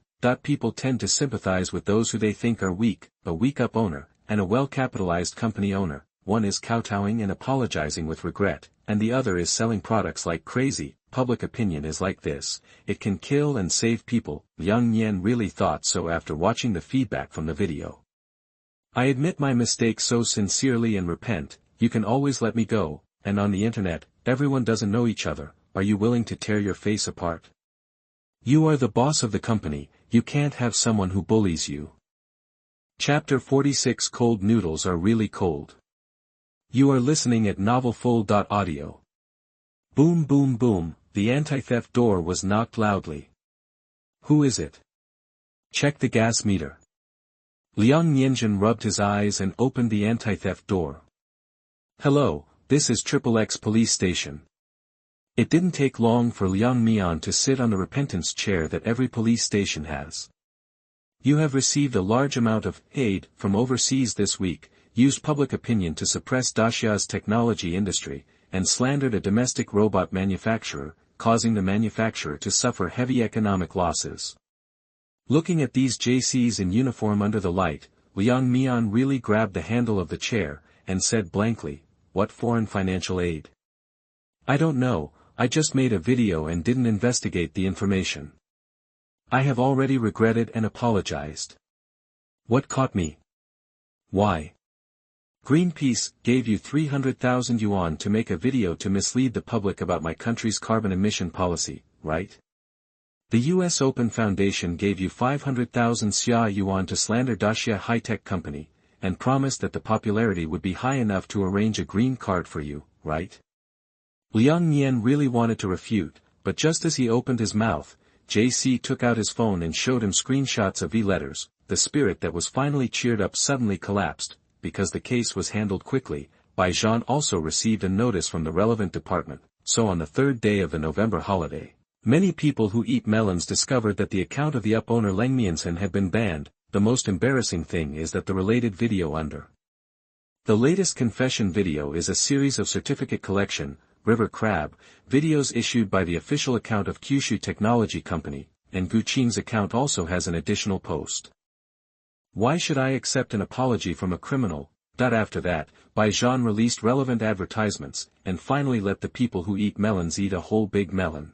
[SPEAKER 1] People tend to sympathize with those who they think are weak. A weak up owner, and a well-capitalized company owner. One is kowtowing and apologizing with regret, and the other is selling products like crazy. Public opinion is like this, it can kill and save people. Yang Nian really thought so after watching the feedback from the video. I admit my mistake so sincerely and repent, you can always let me go, and on the internet, everyone doesn't know each other, are you willing to tear your face apart? You are the boss of the company, you can't have someone who bullies you. Chapter 46 Cold Noodles Are Really Cold. You are listening at novelfull.audio. Boom boom boom, the anti-theft door was knocked loudly. Who is it? Check the gas meter. Liang Nianzhen rubbed his eyes and opened the anti-theft door. Hello, this is XXX police station. It didn't take long for Liang Mian to sit on the repentance chair that every police station has. You have received a large amount of aid from overseas this week, used public opinion to suppress Daxia's technology industry, and slandered a domestic robot manufacturer, causing the manufacturer to suffer heavy economic losses. Looking at these JCs in uniform under the light, Liang Mian really grabbed the handle of the chair, and said blankly, "What foreign financial aid? I don't know, I just made a video and didn't investigate the information. I have already regretted and apologized. What caught me? Why? Greenpeace gave you 300,000 yuan to make a video to mislead the public about my country's carbon emission policy, right? The US Open Foundation gave you 500,000 xia yuan to slander Daxia high-tech company, and promised that the popularity would be high enough to arrange a green card for you, right? Liang Nian really wanted to refute, but just as he opened his mouth, JC took out his phone and showed him screenshots of V-letters. The spirit that was finally cheered up suddenly collapsed, because the case was handled quickly. Bai Zhan also received a notice from the relevant department, so on the third day of the November holiday, many people who eat melons discovered that the account of the up owner Leng Mianzhen had been banned. The most embarrassing thing is that the related video under the latest confession video is a series of certificate collection, River Crab, videos issued by the official account of Kyushu Technology Company, and Gu Qing's account also has an additional post. Why should I accept an apology from a criminal? After that, Bai Zhan released relevant advertisements, and finally let the people who eat melons eat a whole big melon.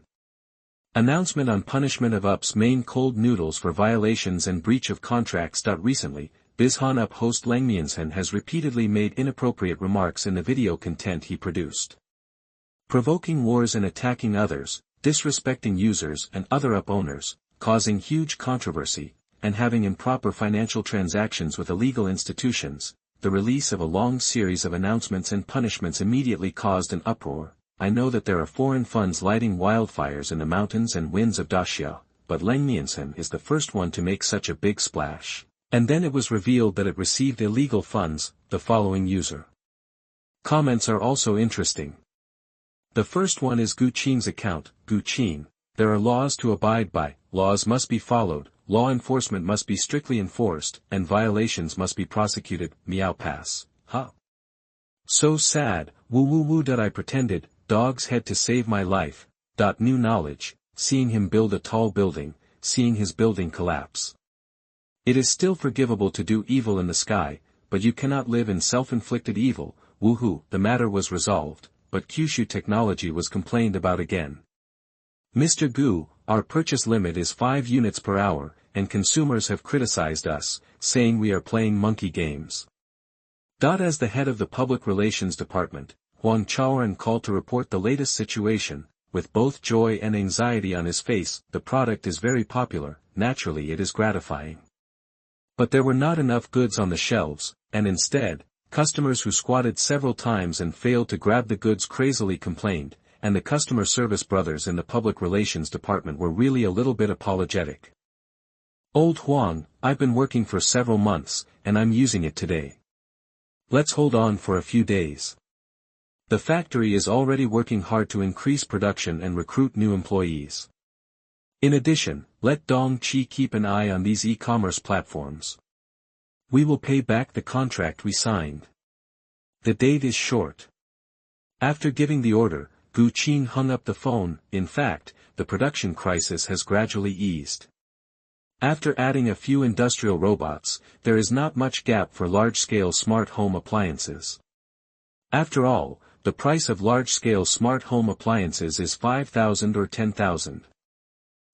[SPEAKER 1] Announcement on punishment of UP's main cold noodles for violations and breach of contracts. Recently, BizHan UP host Leng Mianzhen has repeatedly made inappropriate remarks in the video content he produced. Provoking wars and attacking others, disrespecting users and other UP owners, causing huge controversy, and having improper financial transactions with illegal institutions. The release of a long series of announcements and punishments immediately caused an uproar. I know that there are foreign funds lighting wildfires in the mountains and winds of Daxia, but Leng Mianzhen is the first one to make such a big splash. And then it was revealed that it received illegal funds. The following user comments are also interesting. The first one is Gu Qing's account. Gu Qing, there are laws to abide by, laws must be followed, law enforcement must be strictly enforced, and violations must be prosecuted. Meow pass. Huh. So sad. Woo woo woo. I pretended, dog's head to save my life. New knowledge, seeing him build a tall building, seeing his building collapse. It is still forgivable to do evil in the sky, but you cannot live in self-inflicted evil. Woohoo. The matter was resolved, but Kyushu Technology was complained about again. Mr. Gu, our purchase limit is 5 units per hour, and consumers have criticized us, saying we are playing monkey games. As the head of the Public Relations Department, Huang Chaoran called to report the latest situation, with both joy and anxiety on his face. The product is very popular, naturally it is gratifying. But there were not enough goods on the shelves, and instead, customers who squatted several times and failed to grab the goods crazily complained, and the customer service brothers in the Public Relations Department were really a little bit apologetic. Old Huang, I've been working for several months, and I'm using it today. Let's hold on for a few days. The factory is already working hard to increase production and recruit new employees. In addition, let Dong Qi keep an eye on these e-commerce platforms. We will pay back the contract we signed. The date is short. After giving the order, Gu Qing hung up the phone. In fact, the production crisis has gradually eased. After adding a few industrial robots, there is not much gap for large-scale smart home appliances. After all, the price of large-scale smart home appliances is 5,000 or 10,000.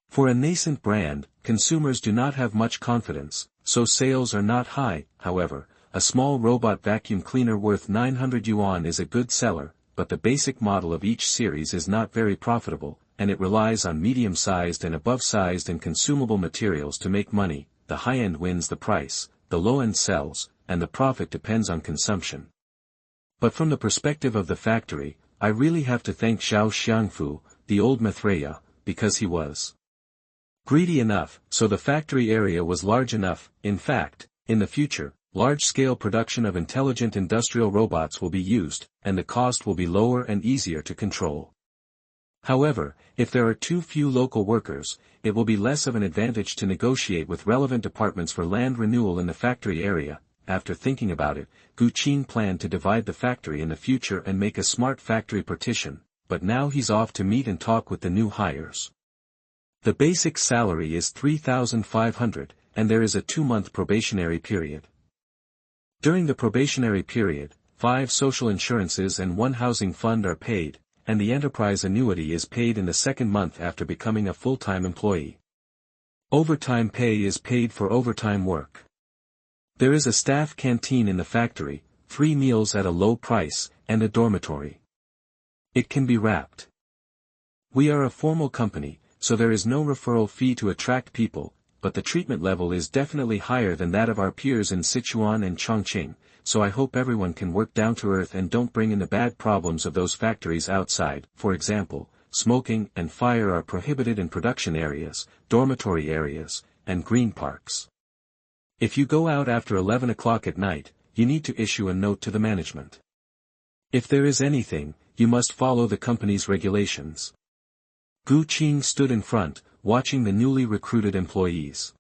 [SPEAKER 1] For a nascent brand, consumers do not have much confidence, so sales are not high. However, a small robot vacuum cleaner worth 900 yuan is a good seller, but the basic model of each series is not very profitable. and it relies on medium-sized and above-sized and consumable materials to make money. The high-end wins the price, the low-end sells, and the profit depends on consumption. But from the perspective of the factory, I really have to thank Zhao Xiangfu, the old Maitreya, because he was greedy enough, so the factory area was large enough. In fact, in the future, large-scale production of intelligent industrial robots will be used, and the cost will be lower and easier to control. However, if there are too few local workers, it will be less of an advantage to negotiate with relevant departments for land renewal in the factory area. After thinking about it, Qing planned to divide the factory in the future and make a smart factory partition, but now he's off to meet and talk with the new hires. The basic salary is 3,500, and there is a 2-month probationary period. During the probationary period, 5 social insurances and 1 housing fund are paid, and the enterprise annuity is paid in the 2nd month after becoming a full-time employee. Overtime pay is paid for overtime work. There is a staff canteen in the factory, 3 meals at a low price, and a dormitory. It can be wrapped. We are a formal company, so there is no referral fee to attract people, but the treatment level is definitely higher than that of our peers in Sichuan and Chongqing, so I hope everyone can work down to earth and don't bring in the bad problems of those factories outside. For example, smoking and fire are prohibited in production areas, dormitory areas, and green parks. If you go out after 11 o'clock at night, you need to issue a note to the management. If there is anything, you must follow the company's regulations. Qing stood in front, watching the newly recruited employees.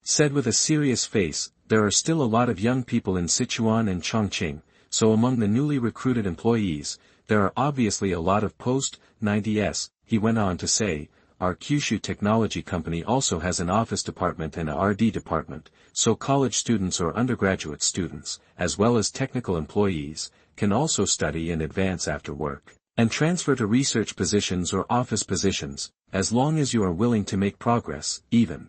[SPEAKER 1] Said with a serious face, there are still a lot of young people in Sichuan and Chongqing, so among the newly recruited employees, there are obviously a lot of post-90s, he went on to say. Our Kyushu technology company also has an office department and a RD department, so college students or undergraduate students, as well as technical employees, can also study and advance after work, and transfer to research positions or office positions, as long as you are willing to make progress. Even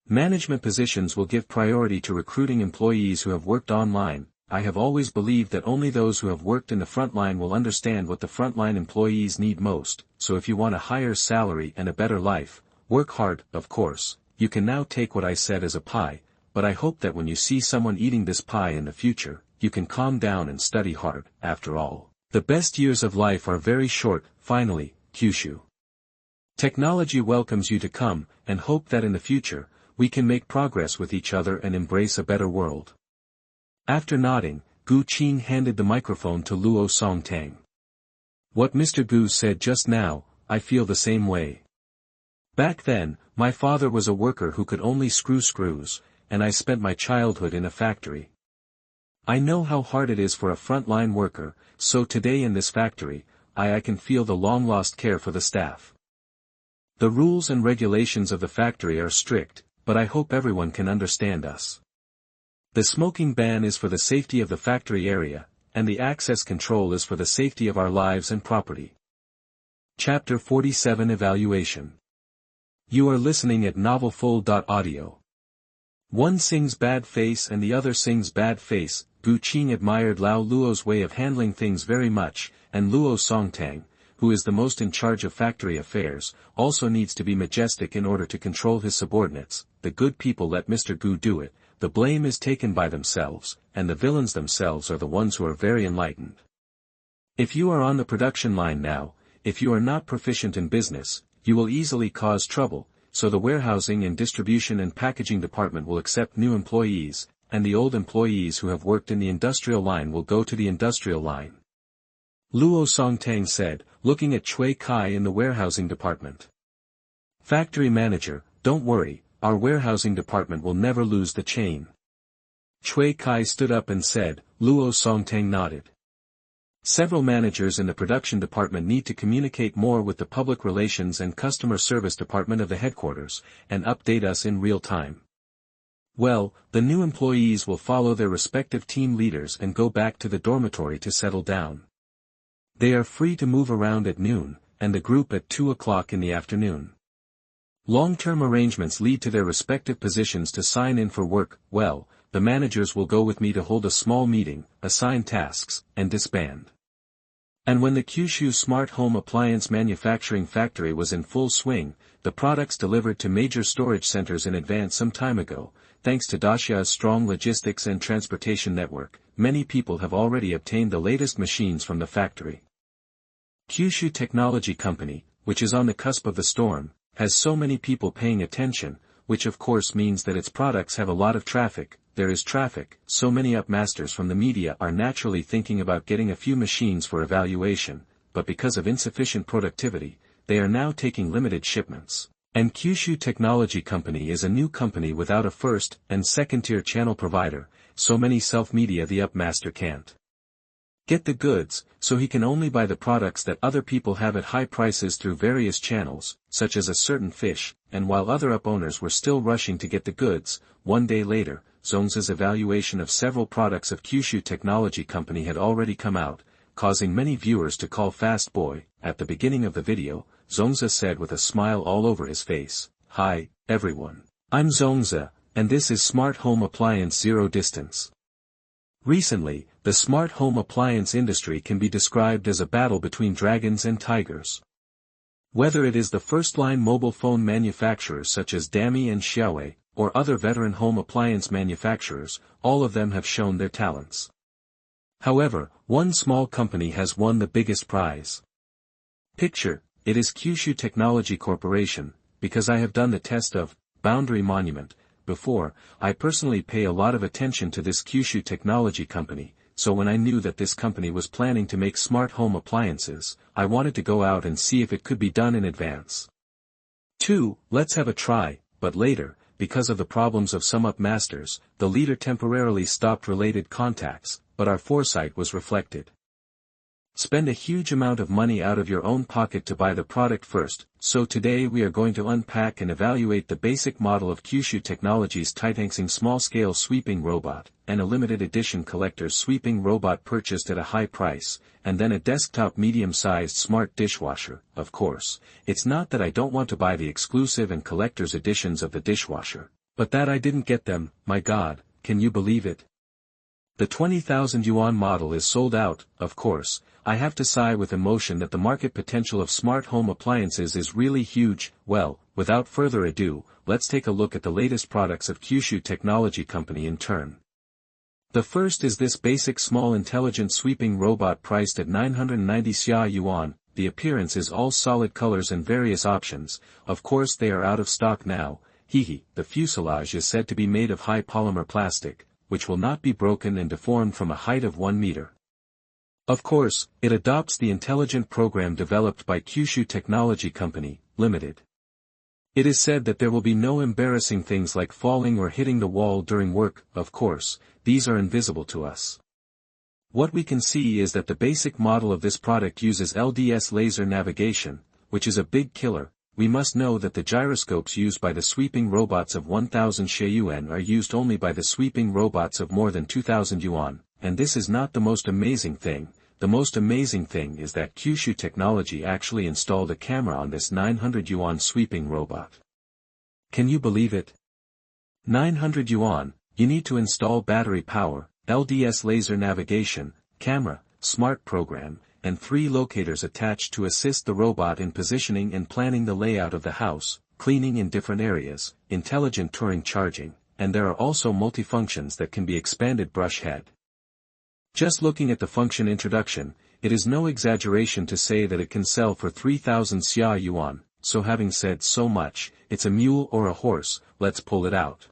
[SPEAKER 1] management positions will give priority to recruiting employees who have worked online. I have always believed that only those who have worked in the front line will understand what the frontline employees need most, so if you want a higher salary and a better life, work hard. Of course, you can now take what I said as a pie, but I hope that when you see someone eating this pie in the future, you can calm down and study hard. After all, the best years of life are very short. Finally, Kyushu Technology welcomes you to come, and hope that in the future, we can make progress with each other and embrace a better world. After nodding, Qing handed the microphone to Luo Songtang. What Mr. Gu said just now, I feel the same way. Back then, my father was a worker who could only screw screws, and I spent my childhood in a factory. I know how hard it is for a frontline worker, so today in this factory, I can feel the long-lost care for the staff. The rules and regulations of the factory are strict, but I hope everyone can understand us. The smoking ban is for the safety of the factory area, and the access control is for the safety of our lives and property. Chapter 47 Evaluation. You are listening at novelfull.audio. One sings bad face and the other sings bad face. Qing admired Lao Luo's way of handling things very much, and Luo Songtang, who is the most in charge of factory affairs, also needs to be majestic in order to control his subordinates. The good people let Mr. Gu do it. The blame is taken by themselves, and the villains themselves are the ones who are very enlightened. If you are on the production line now, if you are not proficient in business, you will easily cause trouble, so the warehousing and distribution and packaging department will accept new employees, and the old employees who have worked in the industrial line will go to the industrial line. Luo Songtang said, looking at Cui Kai in the warehousing department. Factory manager, don't worry. Our warehousing department will never lose the chain. Cui Kai stood up and said. Luo Songtang nodded. Several managers in the production department need to communicate more with the public relations and customer service department of the headquarters, and update us in real time. Well, the new employees will follow their respective team leaders and go back to the dormitory to settle down. They are free to move around at noon, and the group at 2 o'clock in the afternoon. Long-term arrangements lead to their respective positions to sign in for work. Well, the managers will go with me to hold a small meeting, assign tasks, and disband. And when the Kyushu smart home appliance manufacturing factory was in full swing, the products delivered to major storage centers in advance some time ago. Thanks to Daxia's strong logistics and transportation network, many people have already obtained the latest machines from the factory. Kyushu Technology Company, which is on the cusp of the storm, has so many people paying attention, which of course means that its products have a lot of traffic. There is traffic, so many upmasters from the media are naturally thinking about getting a few machines for evaluation, but because of insufficient productivity, they are now taking limited shipments. And Kyushu Technology Company is a new company without a first and second-tier channel provider, so many self-media the upmaster can't get the goods, so he can only buy the products that other people have at high prices through various channels, such as a certain fish, and while other up owners were still rushing to get the goods, one day later, Zongza's evaluation of several products of Kyushu Technology Company had already come out, causing many viewers to call fast boy. At the beginning of the video, Zongza said with a smile all over his face, "Hi, everyone. I'm Zongza, and this is Smart Home Appliance Zero Distance." Recently, the smart home appliance industry can be described as a battle between dragons and tigers. Whether it is the first-line mobile phone manufacturers such as Dami and Xiaowei, or other veteran home appliance manufacturers, all of them have shown their talents. However, one small company has won the biggest prize. Picture, it is Kyushu Technology Corporation, because I have done the test of Boundary Monument before. I personally pay a lot of attention to this Kyushu Technology Company, so when I knew that this company was planning to make smart home appliances, I wanted to go out and see if it could be done in advance. 2. Let's have a try, but later, because of the problems of some upmasters, the leader temporarily stopped related contacts, but our foresight was reflected. Spend a huge amount of money out of your own pocket to buy the product first, so today we are going to unpack and evaluate the basic model of Kyushu Technology's Titangsing small-scale sweeping robot, and a limited edition collector's sweeping robot purchased at a high price, and then a desktop medium-sized smart dishwasher. Of course, it's not that I don't want to buy the exclusive and collector's editions of the dishwasher, but that I didn't get them. My God, can you believe it? The 20,000 yuan model is sold out. Of course, I have to sigh with emotion that the market potential of smart home appliances is really huge. Well, without further ado, let's take a look at the latest products of Kyushu Technology Company in turn. The first is this basic small intelligent sweeping robot priced at 990 xia yuan. The appearance is all solid colors and various options. Of course they are out of stock now. The fuselage is said to be made of high polymer plastic, which will not be broken and deformed from a height of 1 meter. Of course, it adopts the intelligent program developed by Kyushu Technology Company, Limited. It is said that there will be no embarrassing things like falling or hitting the wall during work. Of course, these are invisible to us. What we can see is that the basic model of this product uses LDS laser navigation, which is a big killer. We must know that the gyroscopes used by the sweeping robots of 1,000 yuan are used only by the sweeping robots of more than 2,000 yuan, and this is not the most amazing thing. The most amazing thing is that Kyushu Technology actually installed a camera on this 900 yuan sweeping robot. Can you believe it? 900 yuan, you need to install battery power, LDS laser navigation, camera, smart program, and 3 locators attached to assist the robot in positioning and planning the layout of the house, cleaning in different areas, intelligent Turing charging, and there are also multifunctions that can be expanded brush head. Just looking at the function introduction, it is no exaggeration to say that it can sell for 3,000 xia yuan, so having said so much, it's a mule or a horse. Let's pull it out.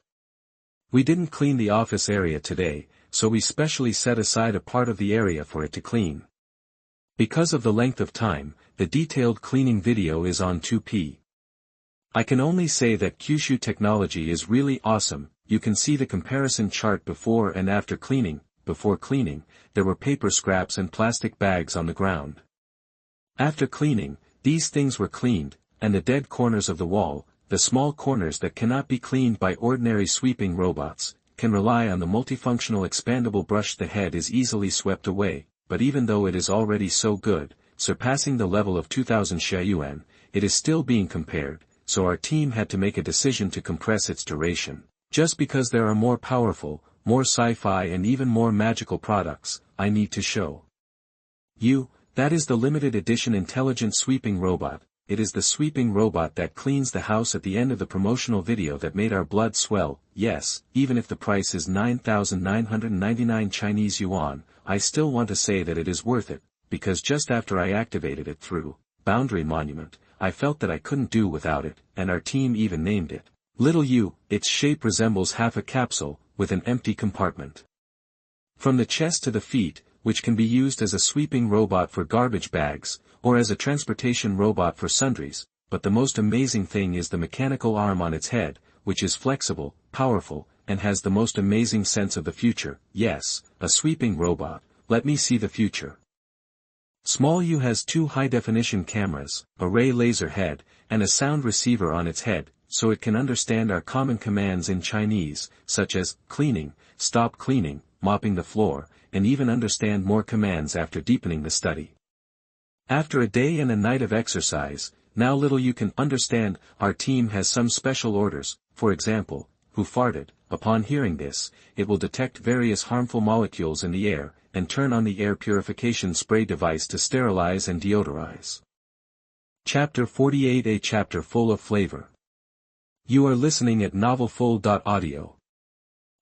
[SPEAKER 1] We didn't clean the office area today, so we specially set aside a part of the area for it to clean. Because of the length of time, the detailed cleaning video is on 2p. I can only say that Kyushu Technology is really awesome. You can see the comparison chart before and after cleaning. Before cleaning, there were paper scraps and plastic bags on the ground. After cleaning, these things were cleaned, and the dead corners of the wall, the small corners that cannot be cleaned by ordinary sweeping robots, can rely on the multifunctional expandable brush. The head is easily swept away, but even though it is already so good, surpassing the level of 2,000 yuan, it is still being compared, so our team had to make a decision to compress its duration. Just because there are more powerful, more sci-fi and even more magical products, I need to show you That is the limited edition intelligent sweeping robot. It is the sweeping robot that cleans the house at the end of the promotional video that made our blood swell. Yes, even if the price is 9,999 Chinese yuan, I still want to say that it is worth it, because just after I activated it through Boundary Monument, I felt that I couldn't do without it, and our team even named it Little U. Its shape resembles half a capsule, with an empty compartment. From the chest to the feet, which can be used as a sweeping robot for garbage bags, or as a transportation robot for sundries, but the most amazing thing is the mechanical arm on its head, which is flexible, powerful, and has the most amazing sense of the future. Yes, a sweeping robot, let me see the future. Small U has two high-definition cameras, a ray laser head, and a sound receiver on its head, so it can understand our common commands in Chinese, such as cleaning, stop cleaning, mopping the floor, and even understand more commands after deepening the study. After a day and a night of exercise, now Little U can understand. Our team has some special orders, for example, who farted. Upon hearing this, it will detect various harmful molecules in the air, and turn on the air purification spray device to sterilize and deodorize. Chapter 48, a chapter full of flavor. You are listening at novelfull.audio.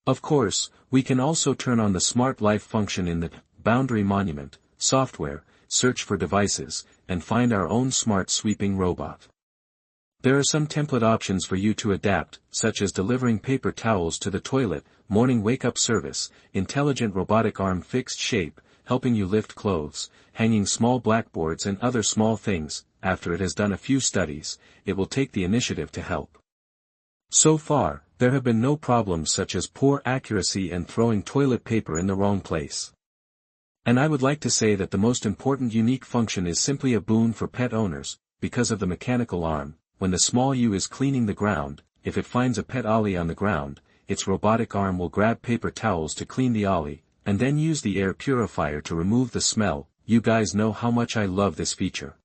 [SPEAKER 1] Of course, we can also turn on the Smart Life function in the Boundary Monument software, search for devices, and find our own smart sweeping robot. There are some template options for you to adapt, such as delivering paper towels to the toilet, morning wake-up service, intelligent robotic arm fixed shape, helping you lift clothes, hanging small blackboards and other small things. After it has done a few studies, it will take the initiative to help. So far, there have been no problems such as poor accuracy and throwing toilet paper in the wrong place. And I would like to say that the most important unique function is simply a boon for pet owners, because of the mechanical arm. When the small U is cleaning the ground, if it finds a pet ollie on the ground, its robotic arm will grab paper towels to clean the ollie, and then use the air purifier to remove the smell. You guys know how much I love this feature.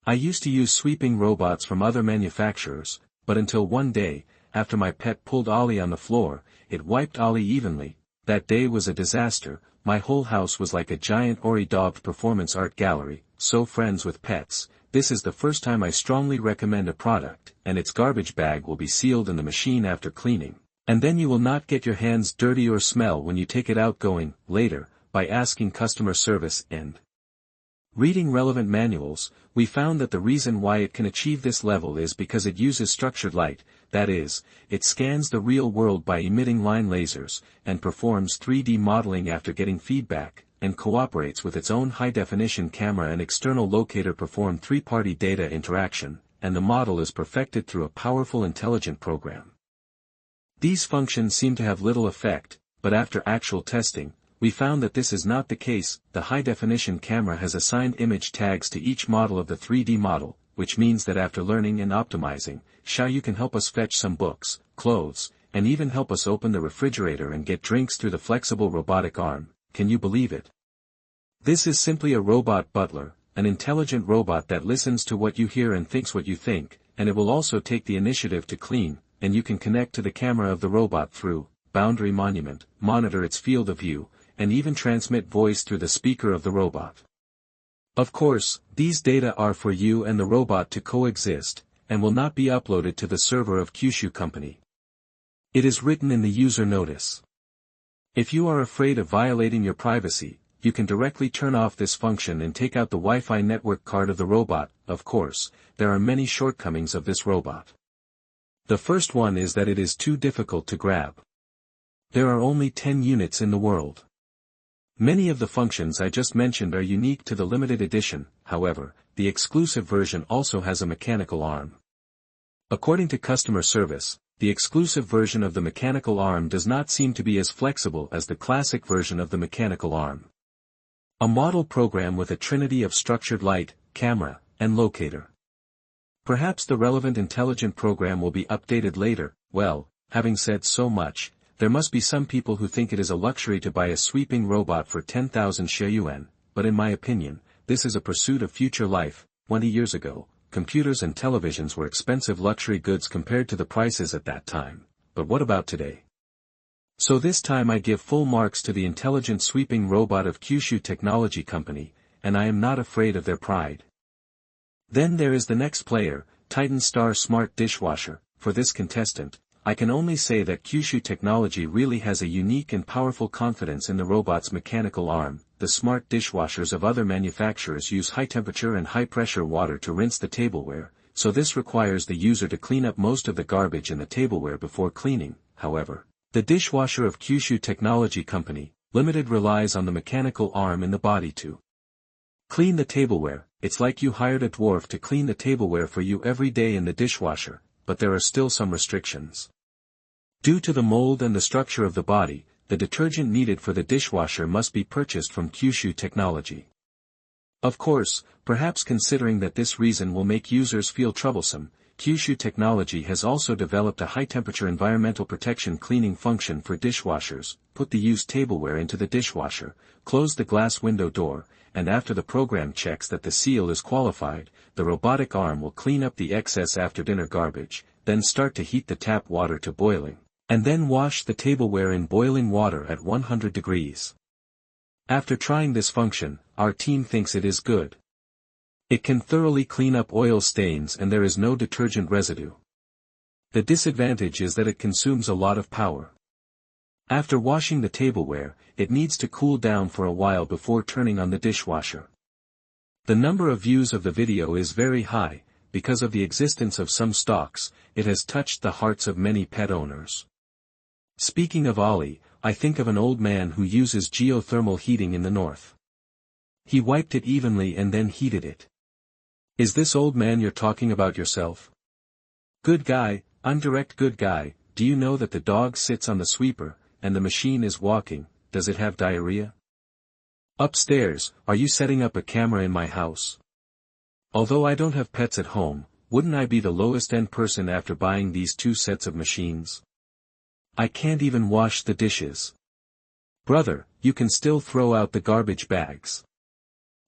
[SPEAKER 1] I used to use sweeping robots from other manufacturers, but until one day, after my pet pulled ollie on the floor, it wiped ollie evenly. That day was a disaster. My whole house was like a giant ori-daubed performance art gallery. So friends with pets, this is the first time I strongly recommend a product, and its garbage bag will be sealed in the machine after cleaning. And then you will not get your hands dirty or smell when you take it out going later, by asking customer service and reading relevant manuals. We found that the reason why it can achieve this level is because it uses structured light, that is, it scans the real world by emitting line lasers, and performs 3D modeling after getting feedback, and cooperates with its own high-definition camera and external locator perform three-party data interaction, and the model is perfected through a powerful intelligent program. These functions seem to have little effect, but after actual testing, we found that this is not the case. The high-definition camera has assigned image tags to each model of the 3D model, which means that after learning and optimizing, Xiaoyu can help us fetch some books, clothes, and even help us open the refrigerator and get drinks through the flexible robotic arm. Can you believe it? This is simply a robot butler, an intelligent robot that listens to what you hear and thinks what you think, and it will also take the initiative to clean, and you can connect to the camera of the robot through Boundary Monument, monitor its field of view, and even transmit voice through the speaker of the robot. Of course, these data are for you and the robot to coexist, and will not be uploaded to the server of Kyushu Company. It is written in the user notice. If you are afraid of violating your privacy, you can directly turn off this function and take out the Wi-Fi network card of the robot. Of course, there are many shortcomings of this robot. The first one is that it is too difficult to grab. There are only 10 units in the world. Many of the functions I just mentioned are unique to the limited edition. However, the exclusive version also has a mechanical arm. According to customer service, the exclusive version of the mechanical arm does not seem to be as flexible as the classic version of the mechanical arm. A model program with a trinity of structured light, camera, and locator. Perhaps the relevant intelligent program will be updated later. Well, having said so much, there must be some people who think it is a luxury to buy a sweeping robot for 10,000 yuan, but in my opinion, this is a pursuit of future life. 20 years ago, computers and televisions were expensive luxury goods compared to the prices at that time. But what about today? So this time I give full marks to the intelligent sweeping robot of Kyushu Technology Company, and I am not afraid of their pride. Then there is the next player, Titan Star Smart Dishwasher. For this contestant, I can only say that Kyushu Technology really has a unique and powerful confidence in the robot's mechanical arm. The smart dishwashers of other manufacturers use high-temperature and high-pressure water to rinse the tableware, so this requires the user to clean up most of the garbage in the tableware before cleaning. However, the dishwasher of Kyushu Technology Company, Limited relies on the mechanical arm in the body to clean the tableware. It's like you hired a dwarf to clean the tableware for you every day in the dishwasher, but there are still some restrictions. Due to the mold and the structure of the body, the detergent needed for the dishwasher must be purchased from Kyushu Technology. Of course, perhaps considering that this reason will make users feel troublesome, Kyushu Technology has also developed a high-temperature environmental protection cleaning function for dishwashers. Put the used tableware into the dishwasher, close the glass window door, and after the program checks that the seal is qualified, the robotic arm will clean up the excess after-dinner garbage, then start to heat the tap water to boiling, and then wash the tableware in boiling water at 100 degrees. After trying this function, our team thinks it is good. It can thoroughly clean up oil stains and there is no detergent residue. The disadvantage is that it consumes a lot of power. After washing the tableware, it needs to cool down for a while before turning on the dishwasher. The number of views of the video is very high. Because of the existence of some stocks, it has touched the hearts of many pet owners. Speaking of Ollie, I think of an old man who uses geothermal heating in the north. He wiped it evenly and then heated it. Is this old man you're talking about yourself? Good guy, I'm direct good guy. Do you know that the dog sits on the sweeper, and the machine is walking? Does it have diarrhea? Upstairs, are you setting up a camera in my house? Although I don't have pets at home, wouldn't I be the lowest end person after buying these two sets of machines? I can't even wash the dishes. Brother, you can still throw out the garbage bags.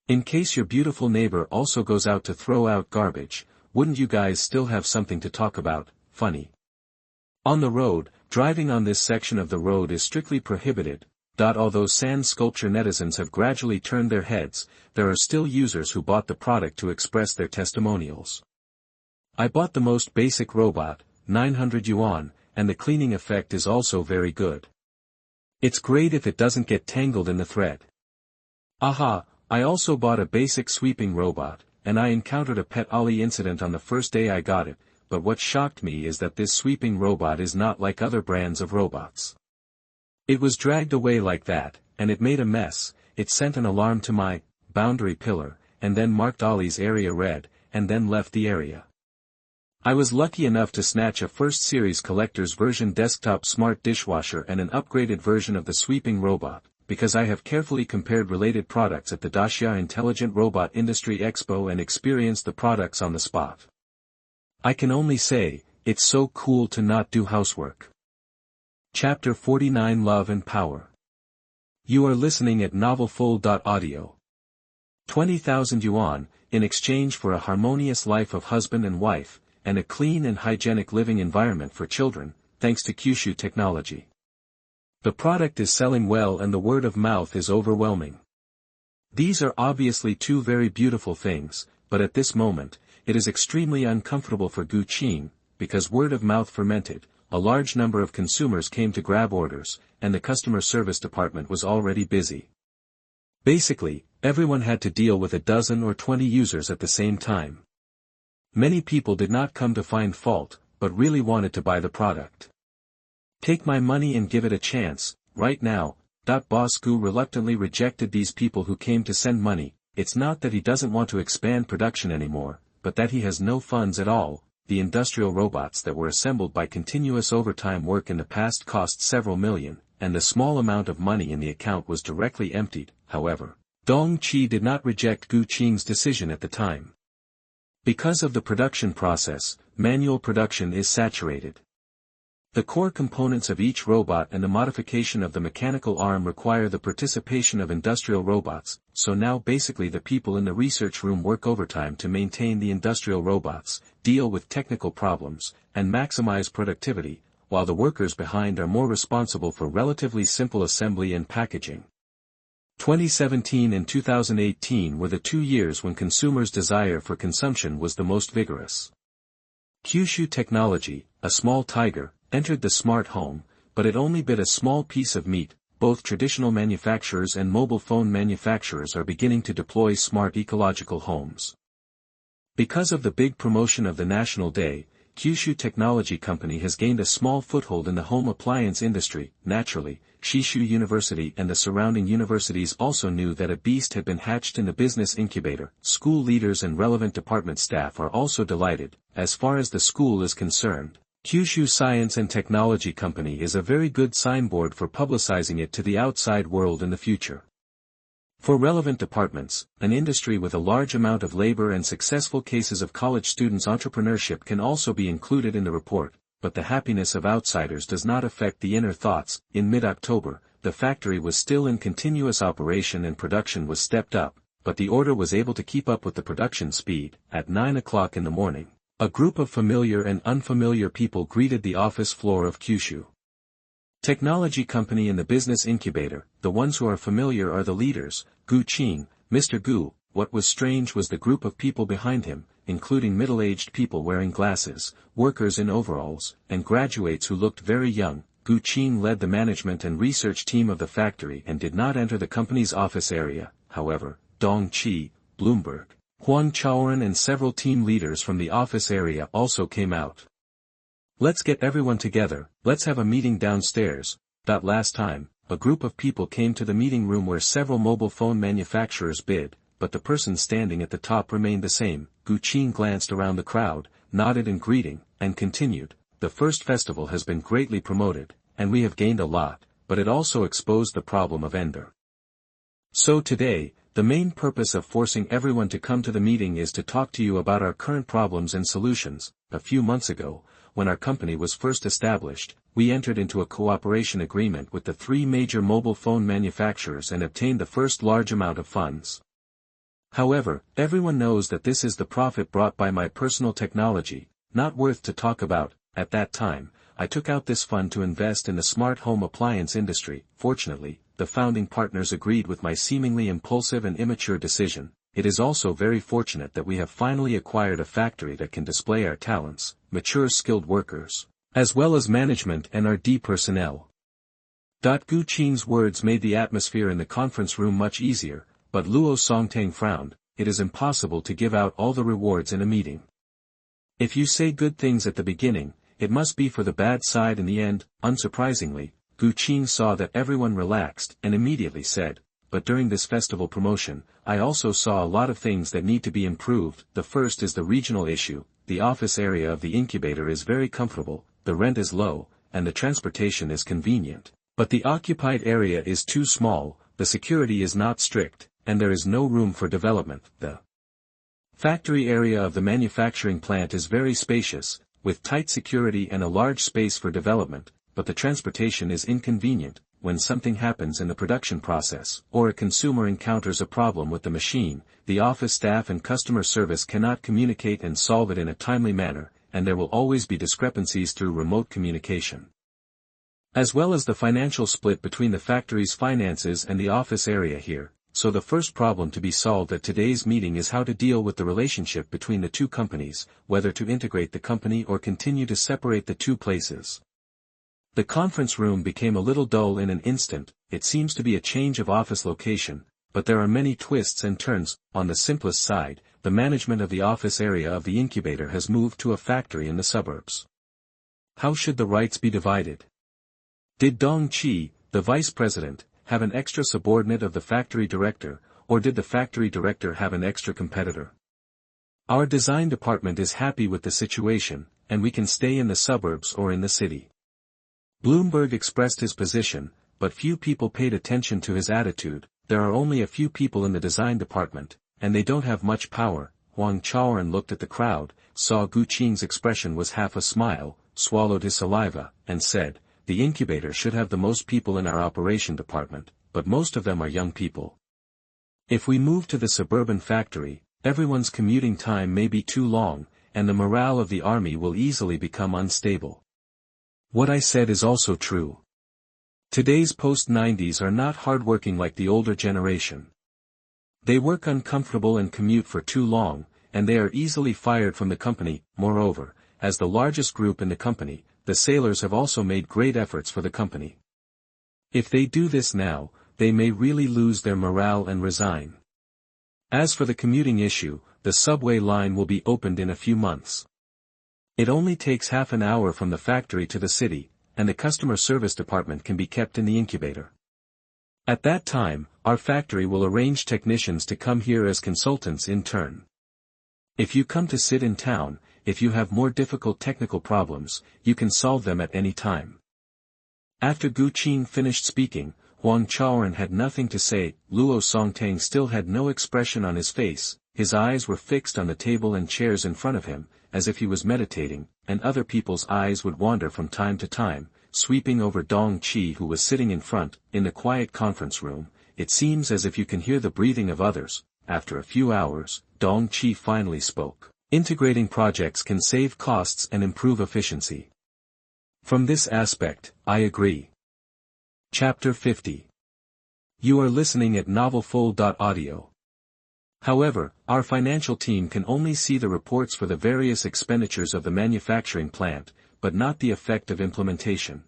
[SPEAKER 1] In case your beautiful neighbor also goes out to throw out garbage, wouldn't you guys still have something to talk about? Funny. On the road, driving on this section of the road is strictly prohibited. Although sand sculpture netizens have gradually turned their heads, there are still users who bought the product to express their testimonials. I bought the most basic robot, 900 yuan, and the cleaning effect is also very good. It's great if it doesn't get tangled in the thread. Aha, I also bought a basic sweeping robot, and I encountered a pet Ollie incident on the first day I got it, but what shocked me is that this sweeping robot is not like other brands of robots. It was dragged away like that, and it made a mess. It sent an alarm to my boundary pillar, and then marked Ollie's area red, and then left the area. I was lucky enough to snatch a first series collector's version desktop smart dishwasher and an upgraded version of the sweeping robot, because I have carefully compared related products at the Daxia Intelligent Robot Industry Expo and experienced the products on the spot. I can only say, it's so cool to not do housework. Chapter 49 Love and Power. You are listening at novelfull.audio. 20,000 yuan, in exchange for a harmonious life of husband and wife, and a clean and hygienic living environment for children, thanks to Kyushu Technology. The product is selling well and the word of mouth is overwhelming. These are obviously two very beautiful things, but at this moment, it is extremely uncomfortable for Qing, because word of mouth fermented. A large number of consumers came to grab orders, and the customer service department was already busy. Basically, everyone had to deal with a dozen or 20 users at the same time. Many people did not come to find fault, but really wanted to buy the product. Take my money and give it a chance. Right now, Boss Gu reluctantly rejected these people who came to send money. It's not that he doesn't want to expand production anymore, but that he has no funds at all. The industrial robots that were assembled by continuous overtime work in the past cost several million, and the small amount of money in the account was directly emptied. However, Dong Qi did not reject Gu Qing's decision at the time. Because of the production process, manual production is saturated. The core components of each robot and the modification of the mechanical arm require the participation of industrial robots, so now basically the people in the research room work overtime to maintain the industrial robots, deal with technical problems, and maximize productivity, while the workers behind are more responsible for relatively simple assembly and packaging. 2017 and 2018 were the 2 years when consumers' desire for consumption was the most vigorous. Kyushu Technology, a small tiger, entered the smart home, but it only bit a small piece of meat. Both traditional manufacturers and mobile phone manufacturers are beginning to deploy smart ecological homes. Because of the big promotion of the National Day, Kyushu Technology Company has gained a small foothold in the home appliance industry. Naturally, Shishu University and the surrounding universities also knew that a beast had been hatched in the business incubator. School leaders and relevant department staff are also delighted. As far as the school is concerned, Kyushu Science and Technology Company is a very good signboard for publicizing it to the outside world in the future. For relevant departments, an industry with a large amount of labor and successful cases of college students' entrepreneurship can also be included in the report, but the happiness of outsiders does not affect the inner thoughts. In mid-October, the factory was still in continuous operation and production was stepped up, but the order was able to keep up with the production speed. At 9 o'clock in the morning, a group of familiar and unfamiliar people greeted the office floor of Kyushu Technology Company in the business incubator. The ones who are familiar are the leaders, Gu Qing, Mr. Gu. What was strange was the group of people behind him, including middle-aged people wearing glasses, workers in overalls, and graduates who looked very young. Gu Qing led the management and research team of the factory and did not enter the company's office area. However, Dong Chi, Bloomberg, Huang Chaoran and several team leaders from the office area also came out. Let's get everyone together, let's have a meeting downstairs. Last time, a group of people came to the meeting room where several mobile phone manufacturers bid, but the person standing at the top remained the same. Gu Qing glanced around the crowd, nodded in greeting, and continued, the first festival has been greatly promoted, and we have gained a lot, but it also exposed the problem of Ender. So today, the main purpose of forcing everyone to come to the meeting is to talk to you about our current problems and solutions. A few months ago, when our company was first established, we entered into a cooperation agreement with the 3 major mobile phone manufacturers and obtained the first large amount of funds. However, everyone knows that this is the profit brought by my personal technology, not worth to talk about. At that time, I took out this fund to invest in the smart home appliance industry. Fortunately, the founding partners agreed with my seemingly impulsive and immature decision. It is also very fortunate that we have finally acquired a factory that can display our talents, mature skilled workers, as well as management and R&D personnel. Gu Qing's words made the atmosphere in the conference room much easier, but Luo Songtang frowned. It is impossible to give out all the rewards in a meeting. If you say good things at the beginning, it must be for the bad side in the end. Unsurprisingly, Gu Qing saw that everyone relaxed and immediately said, but during this festival promotion, I also saw a lot of things that need to be improved. The first is the regional issue. The office area of the incubator is very comfortable, the rent is low, and the transportation is convenient. But the occupied area is too small, the security is not strict, and there is no room for development. The factory area of the manufacturing plant is very spacious, with tight security and a large space for development, but the transportation is inconvenient. When something happens in the production process, or a consumer encounters a problem with the machine, the office staff and customer service cannot communicate and solve it in a timely manner, and there will always be discrepancies through remote communication. As well as the financial split between the factory's finances and the office area here. So the first problem to be solved at today's meeting is how to deal with the relationship between the 2 companies, whether to integrate the company or continue to separate the 2 places. The conference room became a little dull in an instant. It seems to be a change of office location, but there are many twists and turns. On the simplest side, the management of the office area of the incubator has moved to a factory in the suburbs. How should the rights be divided? Did Dong Chi, the vice president, have an extra subordinate of the factory director, or did the factory director have an extra competitor? Our design department is happy with the situation, and we can stay in the suburbs or in the city. Bloomberg expressed his position, but few people paid attention to his attitude. There are only a few people in the design department, and they don't have much power. Huang Chaoran looked at the crowd, saw Gu Qing's expression was half a smile, swallowed his saliva, and said, the incubator should have the most people in our operation department, but most of them are young people. If we move to the suburban factory, everyone's commuting time may be too long, and the morale of the army will easily become unstable. What I said is also true. Today's post-90s are not hardworking like the older generation. They work uncomfortable and commute for too long, and they are easily fired from the company. Moreover, as the largest group in the company, the sailors have also made great efforts for the company. If they do this now, they may really lose their morale and resign. As for the commuting issue, the subway line will be opened in a few months. It only takes half an hour from the factory to the city, and the customer service department can be kept in the incubator. At that time, our factory will arrange technicians to come here as consultants in turn. If you come to sit in town, if you have more difficult technical problems, you can solve them at any time. After Gu Qing finished speaking, Huang Chaoren had nothing to say. Luo Songtang still had no expression on his face, his eyes were fixed on the table and chairs in front of him, as if he was meditating, and other people's eyes would wander from time to time, sweeping over Dong Qi who was sitting in front. In the quiet conference room, it seems as if you can hear the breathing of others. After a few hours, Dong Qi finally spoke. Integrating projects can save costs and improve efficiency. From this aspect, I agree. Chapter 50. You are listening at novelfull.audio. However, our financial team can only see the reports for the various expenditures of the manufacturing plant, but not the effect of implementation.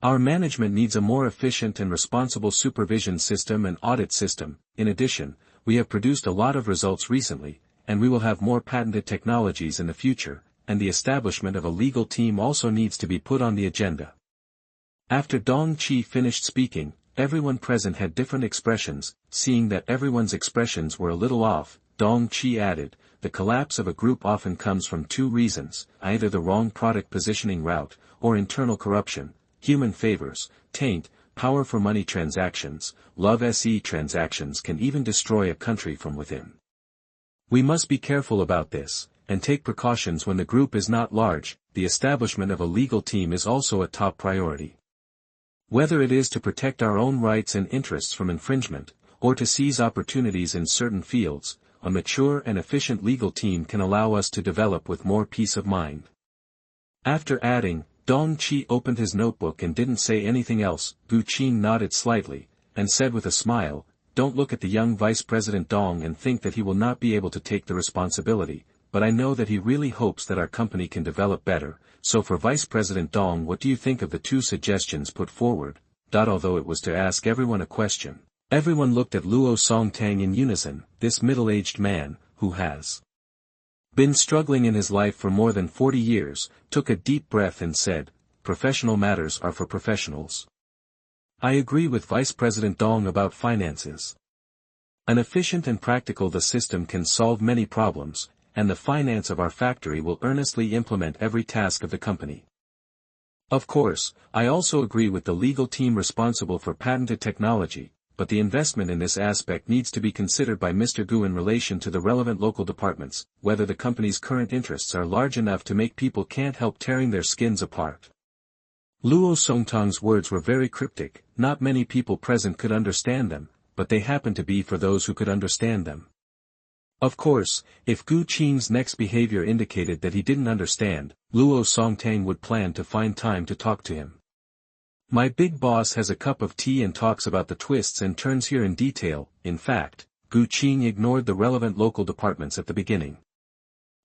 [SPEAKER 1] Our management needs a more efficient and responsible supervision system and audit system. In addition, we have produced a lot of results recently, and we will have more patented technologies in the future, and the establishment of a legal team also needs to be put on the agenda. After Dong Qi finished speaking, everyone present had different expressions. Seeing that everyone's expressions were a little off, Dong Qi added, the collapse of a group often comes from two reasons, either the wrong product positioning route, or internal corruption, human favors, taint, power for money transactions, love se transactions can even destroy a country from within. We must be careful about this, and take precautions when the group is not large. The establishment of a legal team is also a top priority. Whether it is to protect our own rights and interests from infringement, or to seize opportunities in certain fields, a mature and efficient legal team can allow us to develop with more peace of mind. After adding, Dong Qi opened his notebook and didn't say anything else. Gu Qing nodded slightly, and said with a smile, "Don't look at the young Vice President Dong and think that he will not be able to take the responsibility, but I know that he really hopes that our company can develop better. So for Vice President Dong, what do you think of the two suggestions put forward?" Although it was to ask everyone a question, everyone looked at Luo Songtang in unison. This middle-aged man, who has been struggling in his life for more than 40 years, took a deep breath and said, "Professional matters are for professionals. I agree with Vice President Dong about finances. An efficient and practical the system can solve many problems, and the finance of our factory will earnestly implement every task of the company. Of course, I also agree with the legal team responsible for patented technology, but the investment in this aspect needs to be considered by Mr. Gu in relation to the relevant local departments, whether the company's current interests are large enough to make people can't help tearing their skins apart." Luo Songtang's words were very cryptic. Not many people present could understand them, but they happened to be for those who could understand them. Of course, if Gu Qing's next behavior indicated that he didn't understand, Luo Songtang would plan to find time to talk to him. My big boss has a cup of tea and talks about the twists and turns here in detail. In fact, Gu Qing ignored the relevant local departments at the beginning.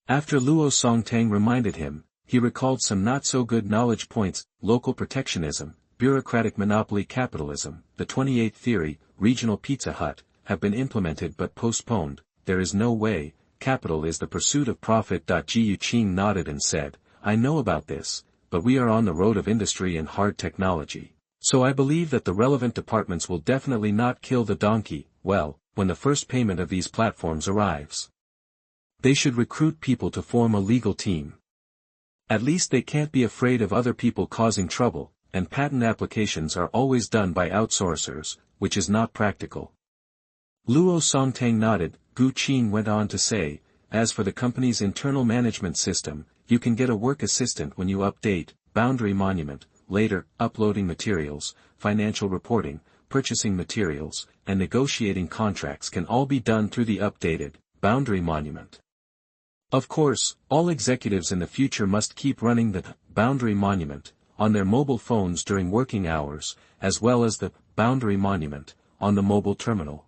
[SPEAKER 1] After Luo Songtang reminded him, he recalled some not-so-good knowledge points: local protectionism, bureaucratic monopoly capitalism, the 28th theory, regional Pizza Hut, have been implemented but postponed. There is no way, capital is the pursuit of profit. Gu Qing nodded and said, "I know about this, but we are on the road of industry and hard technology, so I believe that the relevant departments will definitely not kill the donkey. Well, when the first payment of these platforms arrives, they should recruit people to form a legal team. At least they can't be afraid of other people causing trouble, and patent applications are always done by outsourcers, which is not practical." Luo Songtang nodded. Gu Qing went on to say, "As for the company's internal management system, you can get a work assistant when you update, boundary monument, later, uploading materials, financial reporting, purchasing materials, and negotiating contracts can all be done through the updated, boundary monument. Of course, all executives in the future must keep running the boundary monument on their mobile phones during working hours, as well as the boundary monument on the mobile terminal.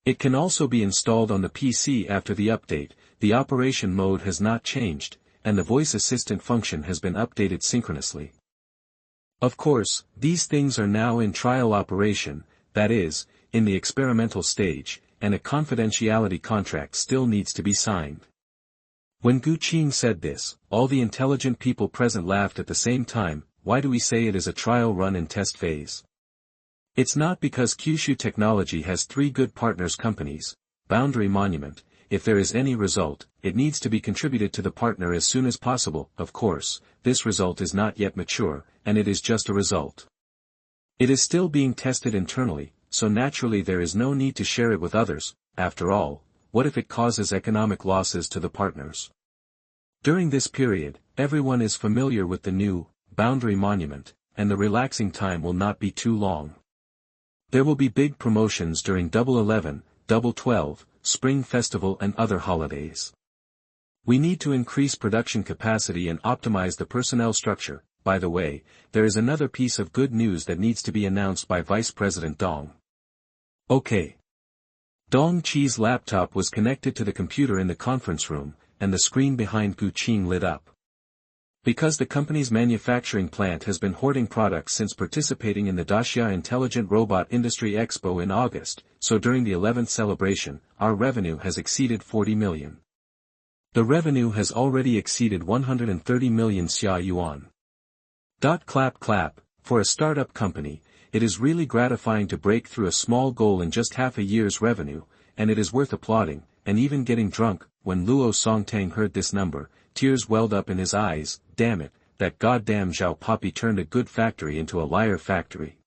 [SPEAKER 1] It can also be installed on the PC after the update. The operation mode has not changed, and the voice assistant function has been updated synchronously. Of course, these things are now in trial operation, that is, in the experimental stage, and a confidentiality contract still needs to be signed. When Qing said this, all the intelligent people present laughed at the same time. Why do we say it is a trial run and test phase? It's not because Kyushu Technology has 3 good partners companies. Boundary Monument, if there is any result, it needs to be contributed to the partner as soon as possible. Of course, this result is not yet mature, and it is just a result. It is still being tested internally, so naturally there is no need to share it with others. After all, what if it causes economic losses to the partners? During this period, everyone is familiar with the new boundary monument, and the relaxing time will not be too long. There will be big promotions during Double 11, Double 12, Spring Festival and other holidays. We need to increase production capacity and optimize the personnel structure. By the way, there is another piece of good news that needs to be announced by Vice President Dong. Okay. Dong Chi's laptop was connected to the computer in the conference room, and the screen behind Qing lit up. Because the company's manufacturing plant has been hoarding products since participating in the Daxia Intelligent Robot Industry Expo in August, so during the 11th celebration, our revenue has exceeded 40 million. The revenue has already exceeded 130 million xia yuan. Clap clap, for a startup company, it is really gratifying to break through a small goal in just half a year's revenue, and it is worth applauding, and even getting drunk. When Luo Songtang heard this number, tears welled up in his eyes. Damn it, that goddamn Zhao Poppy turned a good factory into a liar factory.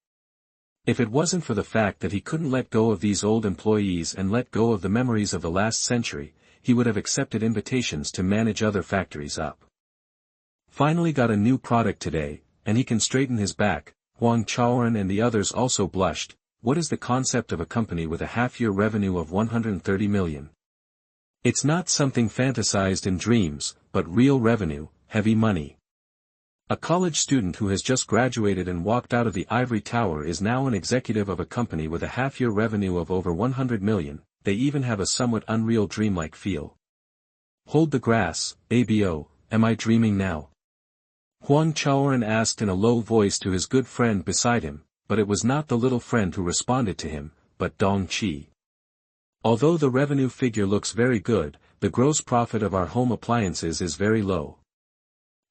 [SPEAKER 1] If it wasn't for the fact that he couldn't let go of these old employees and let go of the memories of the last century, he would have accepted invitations to manage other factories up. Finally got a new product today, and he can straighten his back. Huang Chaoran and the others also blushed. What is the concept of a company with a half-year revenue of 130 million? It's not something fantasized in dreams, but real revenue, heavy money. A college student who has just graduated and walked out of the ivory tower is now an executive of a company with a half-year revenue of over 100 million, they even have a somewhat unreal dreamlike feel. Hold the grass, ABO, am I dreaming now? Huang Chaoran asked in a low voice to his good friend beside him, but it was not the little friend who responded to him, but Dong Chi. Although the revenue figure looks very good, the gross profit of our home appliances is very low.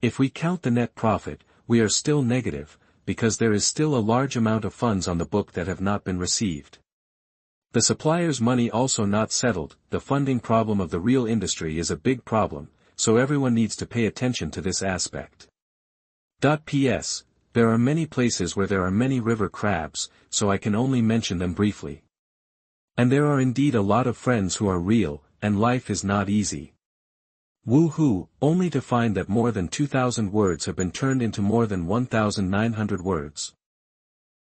[SPEAKER 1] If we count the net profit, we are still negative, because there is still a large amount of funds on the book that have not been received. The supplier's money also not settled. The funding problem of the real industry is a big problem, so everyone needs to pay attention to this aspect. P.S. There are many places where there are many river crabs, so I can only mention them briefly. And there are indeed a lot of friends who are real, and life is not easy. Woohoo, only to find that more than 2,000 words have been turned into more than 1,900 words.